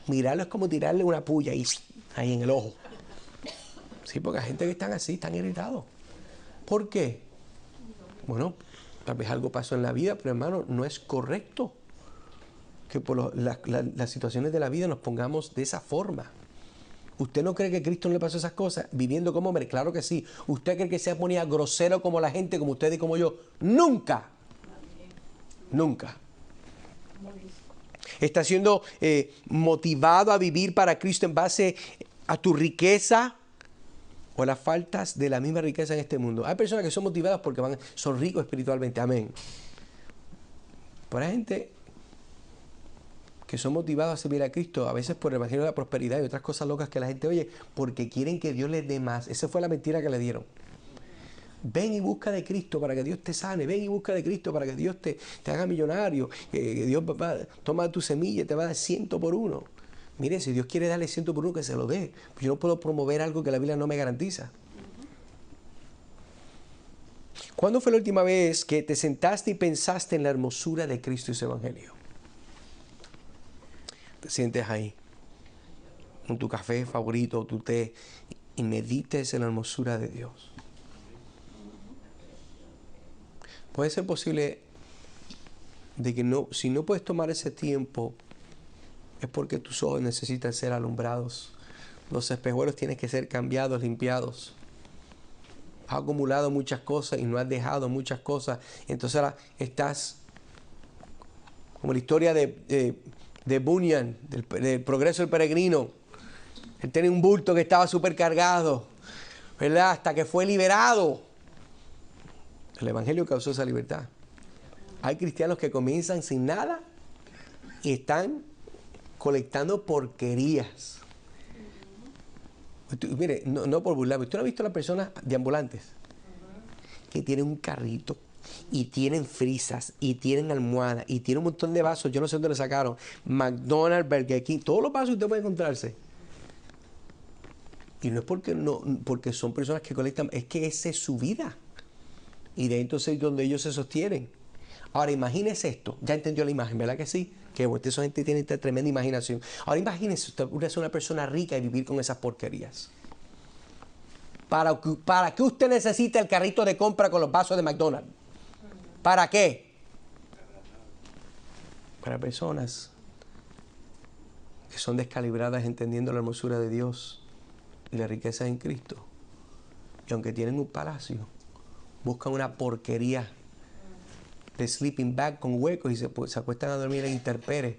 Mirarlo es como tirarle una puya ahí en el ojo. Sí, porque hay gente que están así, están irritados. ¿Por qué? Bueno, tal vez algo pasó en la vida, pero hermano, no es correcto que por las situaciones de la vida nos pongamos de esa forma. ¿Usted no cree que Cristo no le pasó esas cosas viviendo como hombre? Claro que sí. ¿Usted cree que se ponía grosero como la gente, como usted y como yo? ¡Nunca! Nunca. ¿Estás siendo motivado a vivir para Cristo en base a tu riqueza o las faltas de la misma riqueza en este mundo? Hay personas que son motivadas porque son ricos espiritualmente. Amén. Pero hay gente que son motivados a servir a Cristo, a veces por el evangelio de la prosperidad y otras cosas locas que la gente oye, porque quieren que Dios les dé más. Esa fue la mentira que le dieron. Ven y busca de Cristo para que Dios te sane. Ven y busca de Cristo para que Dios te haga millonario. Que Dios toma tu semilla y te va a dar 100 por 1. Mire, si Dios quiere darle 100 por 1, que se lo dé. Yo no puedo promover algo que la Biblia no me garantiza. ¿Cuándo fue la última vez que te sentaste y pensaste en la hermosura de Cristo y su evangelio? Te sientes ahí, con tu café favorito, tu té, y medites en la hermosura de Dios. Puede ser posible de que si no puedes tomar ese tiempo, es porque tus ojos necesitan ser alumbrados. Los espejuelos tienen que ser cambiados, limpiados. Has acumulado muchas cosas y no has dejado muchas cosas. Entonces ahora estás como la historia de Bunyan, del progreso del peregrino. Él tenía un bulto que estaba súper cargado, ¿verdad? Hasta que fue liberado. El evangelio causó esa libertad. Hay cristianos que comienzan sin nada y están colectando porquerías. Mire, no por burlarme. ¿Usted no ha visto a las personas deambulantes que tienen un carrito y tienen frisas y tienen almohadas y tienen un montón de vasos? Yo no sé dónde le sacaron. McDonald's, Burger King, todos los vasos que usted puede encontrarse. Y no es porque son personas que colectan, es que esa es su vida. Y de ahí entonces donde ellos se sostienen. Ahora imagínese esto. Ya entendió la imagen, ¿verdad que sí? Que esa gente tiene esta tremenda imaginación. Ahora imagínese usted es una persona rica y vivir con esas porquerías. ¿Para qué usted necesita el carrito de compra con los vasos de McDonald's? ¿Para qué? Para personas que son descalibradas entendiendo la hermosura de Dios y la riqueza en Cristo. Y aunque tienen un palacio, buscan una porquería de sleeping bag con huecos y se acuestan a dormir en intemperie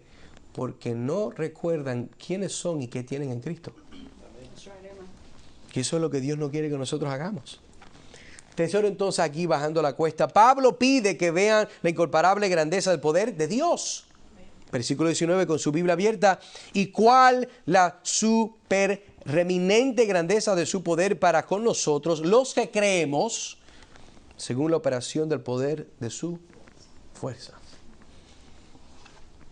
porque no recuerdan quiénes son y qué tienen en Cristo. Y eso es lo que Dios no quiere que nosotros hagamos. Tercero, entonces, aquí bajando la cuesta, Pablo pide que vean la incomparable grandeza del poder de Dios. Versículo 19, con su Biblia abierta. ¿Y cuál la superreminente grandeza de su poder para con nosotros, los que creemos, según la operación del poder de su fuerza?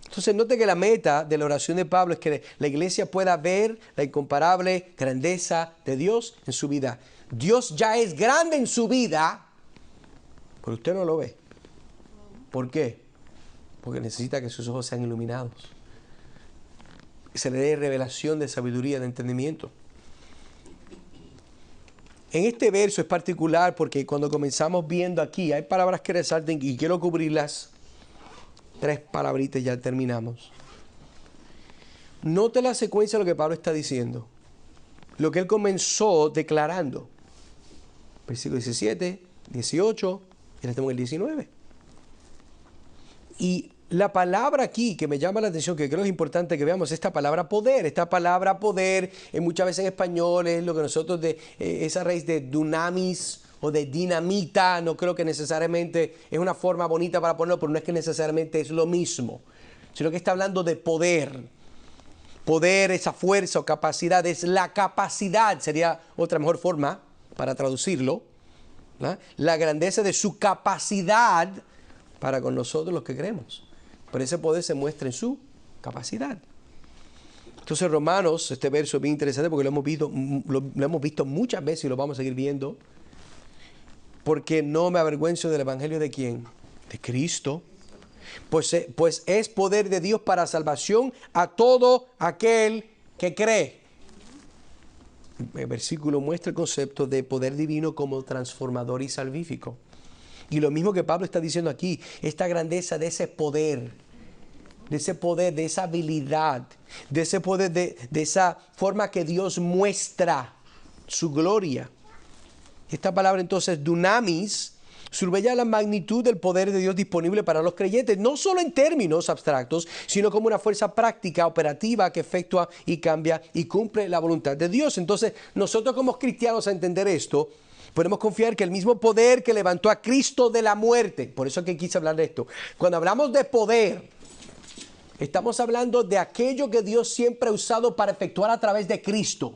Entonces, note que la meta de la oración de Pablo es que la iglesia pueda ver la incomparable grandeza de Dios en su vida. Dios ya es grande en su vida, pero usted no lo ve. ¿Por qué? Porque necesita que sus ojos sean iluminados. Que se le dé revelación de sabiduría, de entendimiento. En este verso es particular porque cuando comenzamos viendo aquí, hay palabras que resalten y quiero cubrirlas. 3 palabritas, ya terminamos. Note la secuencia de lo que Pablo está diciendo. Lo que él comenzó declarando. Versículo 17, 18, y ahora estamos en el 19. Y la palabra aquí que me llama la atención, que creo que es importante que veamos, esta palabra poder. Esta palabra poder, muchas veces en español, es lo que nosotros, esa raíz de dunamis o de dinamita, no creo que necesariamente es una forma bonita para ponerlo, pero no es que necesariamente es lo mismo, sino que está hablando de poder. Poder, esa fuerza o capacidad, es la capacidad, sería otra mejor forma para traducirlo, ¿no? La grandeza de su capacidad para con nosotros los que creemos. Pero ese poder se muestra en su capacidad. Entonces Romanos, este verso es bien interesante porque lo hemos visto muchas veces y lo vamos a seguir viendo. Porque no me avergüenzo del evangelio de ¿quién? De Cristo. Pues es poder de Dios para salvación a todo aquel que cree. El versículo muestra el concepto de poder divino como transformador y salvífico. Y lo mismo que Pablo está diciendo aquí, esta grandeza de ese poder, de esa habilidad, de ese poder, de esa forma que Dios muestra su gloria. Esta palabra entonces, dunamis, subraya la magnitud del poder de Dios disponible para los creyentes, no solo en términos abstractos, sino como una fuerza práctica, operativa, que efectúa y cambia y cumple la voluntad de Dios. Entonces, nosotros como cristianos, a entender esto, podemos confiar que el mismo poder que levantó a Cristo de la muerte, por eso es que quise hablar de esto, cuando hablamos de poder, estamos hablando de aquello que Dios siempre ha usado para efectuar a través de Cristo.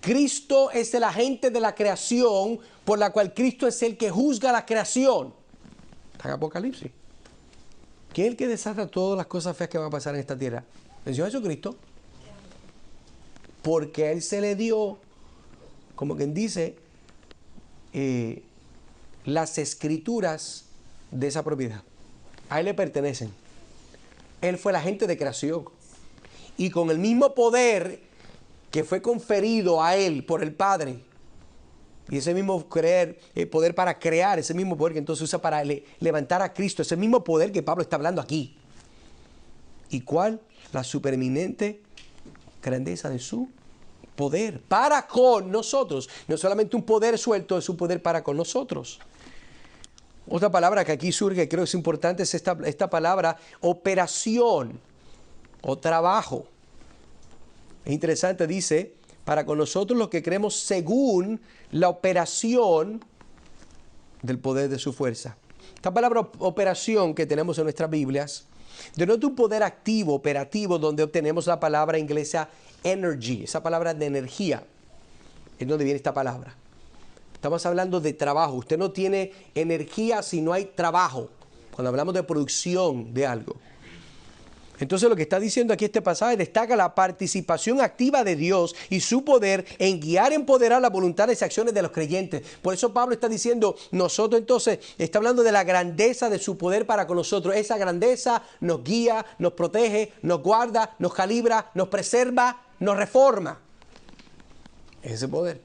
Cristo es el agente de la creación, por la cual Cristo es el que juzga la creación. Está en Apocalipsis. ¿Quién es el que desata todas las cosas feas que van a pasar en esta tierra? El Señor Jesucristo. Porque a Él se le dio, como quien dice, las escrituras de esa propiedad. A Él le pertenecen. Él fue el agente de creación. Y con el mismo poder que fue conferido a Él por el Padre, y ese mismo poder para crear, ese mismo poder que entonces usa para levantar a Cristo, ese mismo poder que Pablo está hablando aquí. ¿Y cuál? La supereminente grandeza de su poder para con nosotros. No solamente un poder suelto, es un poder para con nosotros. Otra palabra que aquí surge, creo que es importante, es esta palabra operación o trabajo. Es interesante, dice, para con nosotros los que creemos según la operación del poder de su fuerza. Esta palabra operación que tenemos en nuestras Biblias denota un poder activo, operativo, donde obtenemos la palabra inglesa energy, esa palabra de energía. Es donde viene esta palabra. Estamos hablando de trabajo. Usted no tiene energía si no hay trabajo. Cuando hablamos de producción de algo. Entonces lo que está diciendo aquí este pasaje destaca la participación activa de Dios y su poder en guiar y empoderar las voluntades y acciones de los creyentes. Por eso Pablo está diciendo, nosotros entonces, está hablando de la grandeza de su poder para con nosotros. Esa grandeza nos guía, nos protege, nos guarda, nos calibra, nos preserva, nos reforma. Ese poder.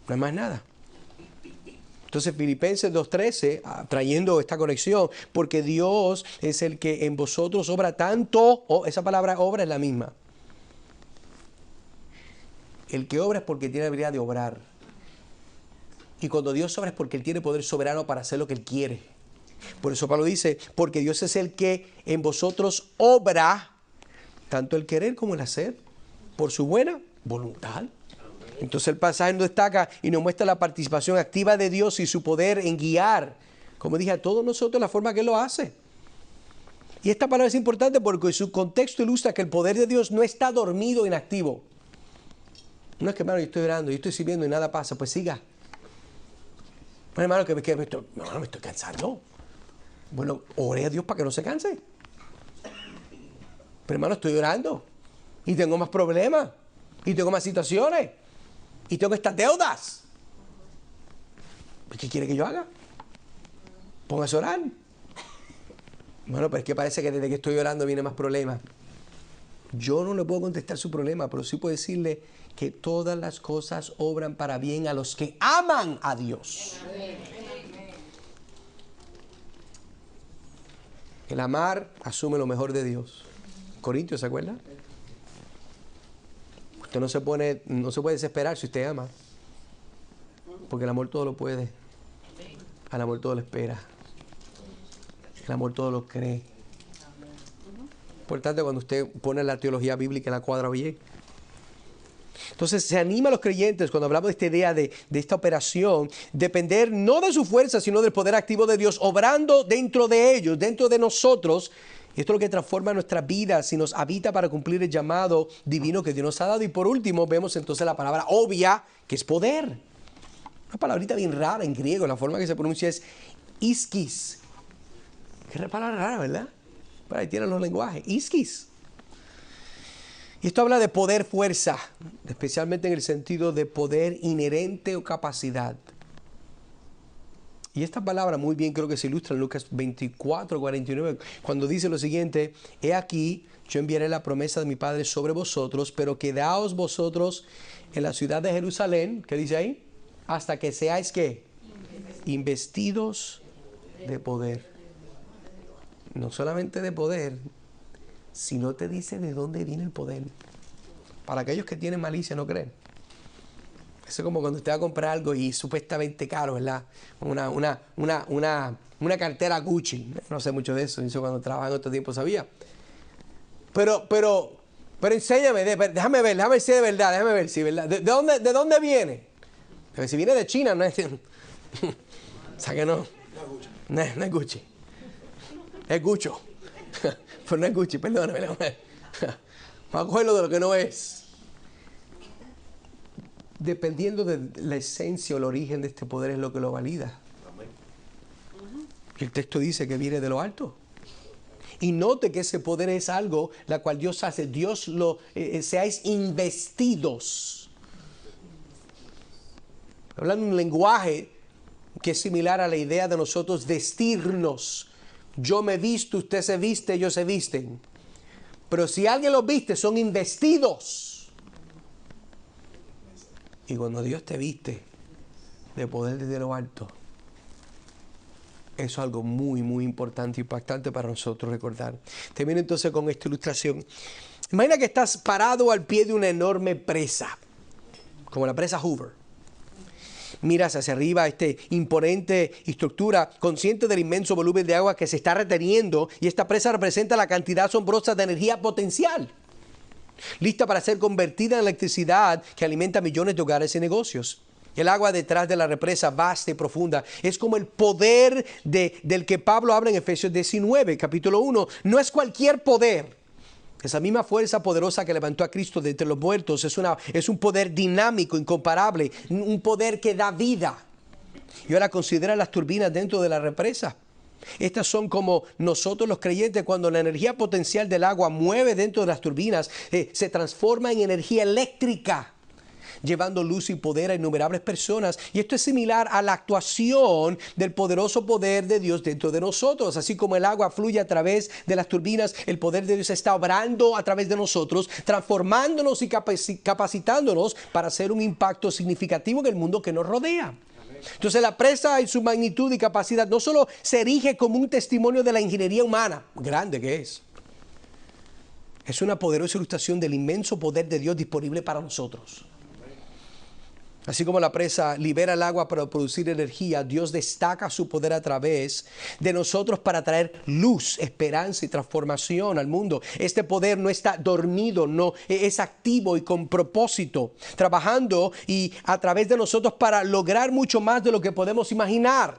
No hay más nada. Entonces Filipenses 2:13, trayendo esta conexión, porque Dios es el que en vosotros obra tanto, esa palabra obra es la misma. El que obra es porque tiene habilidad de obrar. Y cuando Dios obra es porque Él tiene poder soberano para hacer lo que Él quiere. Por eso Pablo dice, porque Dios es el que en vosotros obra, tanto el querer como el hacer, por su buena voluntad. Entonces el pasaje nos destaca y nos muestra la participación activa de Dios y su poder en guiar, como dije, a todos nosotros la forma que Él lo hace. Y esta palabra es importante porque su contexto ilustra que el poder de Dios no está dormido, inactivo. No es que, hermano, yo estoy orando, yo estoy sirviendo y nada pasa, pues siga. Bueno, hermano, me estoy cansando. Bueno, ore a Dios para que no se canse. Pero hermano, estoy orando y tengo más problemas y tengo más situaciones. Y tengo estas deudas. ¿Qué quiere que yo haga? Póngase a orar. Bueno, pero es que parece que desde que estoy orando viene más problemas. Yo no le puedo contestar su problema, pero sí puedo decirle que todas las cosas obran para bien a los que aman a Dios. El amar asume lo mejor de Dios. Corintios, ¿se acuerda? Usted no se puede desesperar si usted ama. Porque el amor todo lo puede. Al amor todo lo espera. El amor todo lo cree. Por tanto, cuando usted pone la teología bíblica, la cuadra bien. Entonces se anima a los creyentes cuando hablamos de esta idea de esta operación, depender no de su fuerza, sino del poder activo de Dios, obrando dentro de ellos, dentro de nosotros. Esto es lo que transforma nuestras vidas y nos habita para cumplir el llamado divino que Dios nos ha dado. Y por último, vemos entonces la palabra obvia, que es poder. Una palabrita bien rara en griego, la forma que se pronuncia es iskis. Qué palabra rara, ¿verdad? Pero ahí tienen los lenguajes. Iskis. Y esto habla de poder, fuerza, especialmente en el sentido de poder inherente o capacidad. Y esta palabra muy bien creo que se ilustra en Lucas 24:49, cuando dice lo siguiente: he aquí, yo enviaré la promesa de mi Padre sobre vosotros, pero quedaos vosotros en la ciudad de Jerusalén, ¿qué dice ahí? Hasta que seáis, ¿qué? Investidos de poder. No solamente de poder, sino te dice de dónde viene el poder. Para aquellos que tienen malicia, no creen. Eso es como cuando usted va a comprar algo y supuestamente caro, ¿verdad? Una cartera Gucci. No sé mucho de eso. Eso cuando trabajaba en otro tiempo sabía. Pero enséñame, déjame ver si es de verdad, déjame ver si es verdad. ¿De dónde viene? Porque si viene de China, no es... o sea que no. No es Gucci. Es Gucho. Pero no es Gucci, perdóname. Me acuerdo de lo que no es. Dependiendo de la esencia o el origen de este poder es lo que lo valida. El texto dice que viene de lo alto. Y note que ese poder es algo la cual Dios hace. Dios seáis investidos. Hablando un lenguaje que es similar a la idea de nosotros vestirnos. Yo me visto, usted se viste, ellos se visten. Pero si alguien los viste, son investidos. Y cuando Dios te viste de poder desde lo alto, eso es algo muy, muy importante, impactante para nosotros recordar. Termino entonces con esta ilustración. Imagina que estás parado al pie de una enorme presa, como la presa Hoover. Miras hacia arriba esta imponente estructura, consciente del inmenso volumen de agua que se está reteniendo, y esta presa representa la cantidad asombrosa de energía potencial, lista para ser convertida en electricidad que alimenta millones de hogares y negocios. El agua detrás de la represa, vasta y profunda, es como el poder del que Pablo habla en Efesios 19, capítulo 1. No es cualquier poder. Esa misma fuerza poderosa que levantó a Cristo de entre los muertos es un poder dinámico, incomparable, un poder que da vida. Y ahora considera las turbinas dentro de la represa. Estas son como nosotros los creyentes, cuando la energía potencial del agua mueve dentro de las turbinas, se transforma en energía eléctrica, llevando luz y poder a innumerables personas. Y esto es similar a la actuación del poderoso poder de Dios dentro de nosotros. Así como el agua fluye a través de las turbinas, el poder de Dios está obrando a través de nosotros, transformándonos y capacitándonos para hacer un impacto significativo en el mundo que nos rodea. Entonces la presa en su magnitud y capacidad no solo se erige como un testimonio de la ingeniería humana, grande que es una poderosa ilustración del inmenso poder de Dios disponible para nosotros. Así como la presa libera el agua para producir energía, Dios destaca su poder a través de nosotros para traer luz, esperanza y transformación al mundo. Este poder no está dormido, no, es activo y con propósito, trabajando y a través de nosotros para lograr mucho más de lo que podemos imaginar.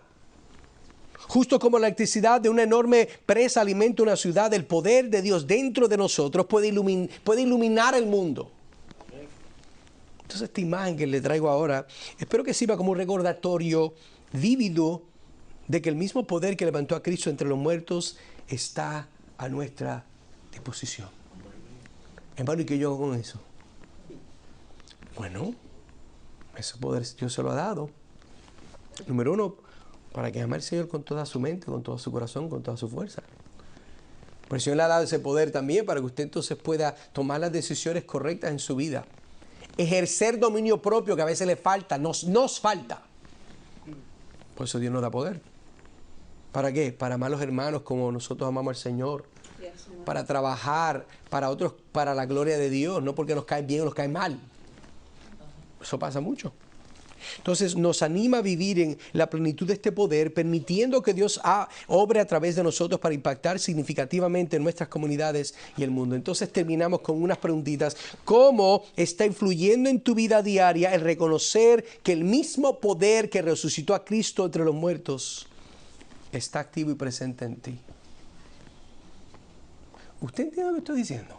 Justo como la electricidad de una enorme presa alimenta una ciudad, el poder de Dios dentro de nosotros puede iluminar el mundo. Entonces esta imagen que le traigo ahora, espero que sirva como un recordatorio vívido de que el mismo poder que levantó a Cristo entre los muertos está a nuestra disposición. Hermano, ¿y qué yo hago con eso? Bueno, ese poder Dios se lo ha dado. Número uno, para que ame al Señor con toda su mente, con todo su corazón, con toda su fuerza. Pero el Señor le ha dado ese poder también para que usted entonces pueda tomar las decisiones correctas en su vida. Ejercer dominio propio que a veces le falta, nos falta. Por eso Dios nos da poder. ¿Para qué? Para amar a los hermanos como nosotros amamos al Señor. Para trabajar para otros, para la gloria de Dios, no porque nos cae bien o nos cae mal. Eso pasa mucho. Entonces nos anima a vivir en la plenitud de este poder, permitiendo que Dios obre a través de nosotros para impactar significativamente en nuestras comunidades y el mundo. Entonces terminamos con unas preguntitas. ¿Cómo está influyendo en tu vida diaria el reconocer que el mismo poder que resucitó a Cristo entre los muertos está activo y presente en ti? ¿Usted entiende lo que estoy diciendo?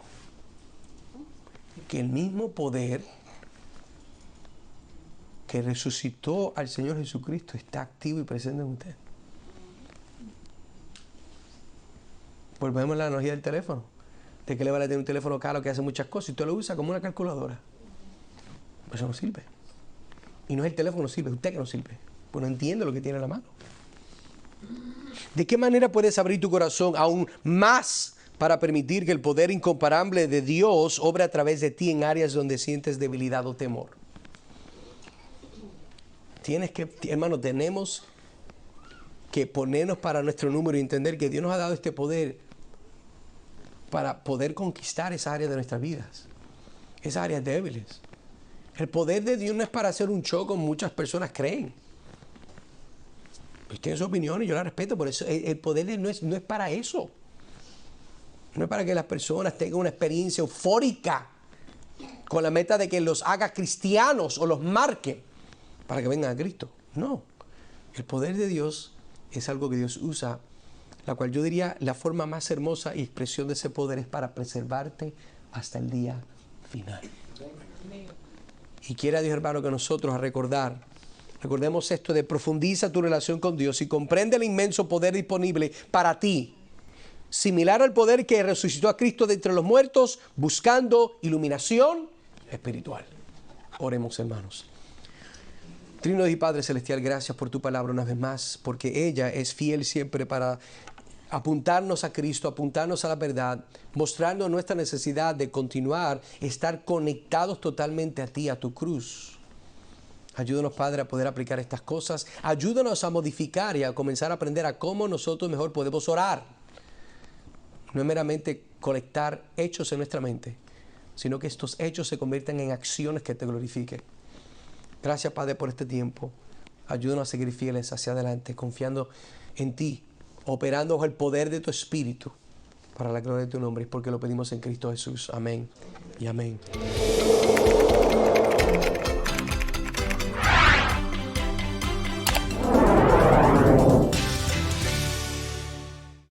Que el mismo poder que resucitó al Señor Jesucristo está activo y presente en usted. Volvemos a la analogía del teléfono. ¿De qué le vale tener un teléfono caro que hace muchas cosas y usted lo usa como una calculadora? Pues eso no sirve. Y no es el teléfono que no sirve, es usted que no sirve. Pues no entiende lo que tiene en la mano. ¿De qué manera puedes abrir tu corazón aún más para permitir que el poder incomparable de Dios obre a través de ti en áreas donde sientes debilidad o temor? Hermano, tenemos que ponernos para nuestro número y entender que Dios nos ha dado este poder para poder conquistar esa área de nuestras vidas, esas áreas débiles. El poder de Dios no es para hacer un show como muchas personas creen. Pues tienen su opinión y yo la respeto, por eso el poder no es para eso. No es para que las personas tengan una experiencia eufórica con la meta de que los haga cristianos o los marque para que vengan a Cristo. No. El poder de Dios es algo que Dios usa, la cual yo diría la forma más hermosa y expresión de ese poder es para preservarte hasta el día final. Y quiera Dios, hermano, que nosotros recordemos esto de profundiza tu relación con Dios y comprende el inmenso poder disponible para ti, similar al poder que resucitó a Cristo de entre los muertos, buscando iluminación espiritual. Oremos, hermanos. Trino Dios y Padre Celestial, gracias por tu palabra una vez más, porque ella es fiel siempre para apuntarnos a Cristo, apuntarnos a la verdad, mostrando nuestra necesidad de continuar, estar conectados totalmente a ti, a tu cruz. Ayúdanos, Padre, a poder aplicar estas cosas. Ayúdanos a modificar y a comenzar a aprender a cómo nosotros mejor podemos orar. No es meramente conectar hechos en nuestra mente, sino que estos hechos se conviertan en acciones que te glorifiquen. Gracias, Padre, por este tiempo. Ayúdanos a seguir fieles hacia adelante, confiando en ti, operando bajo el poder de tu Espíritu, para la gloria de tu nombre, porque lo pedimos en Cristo Jesús. Amén y amén.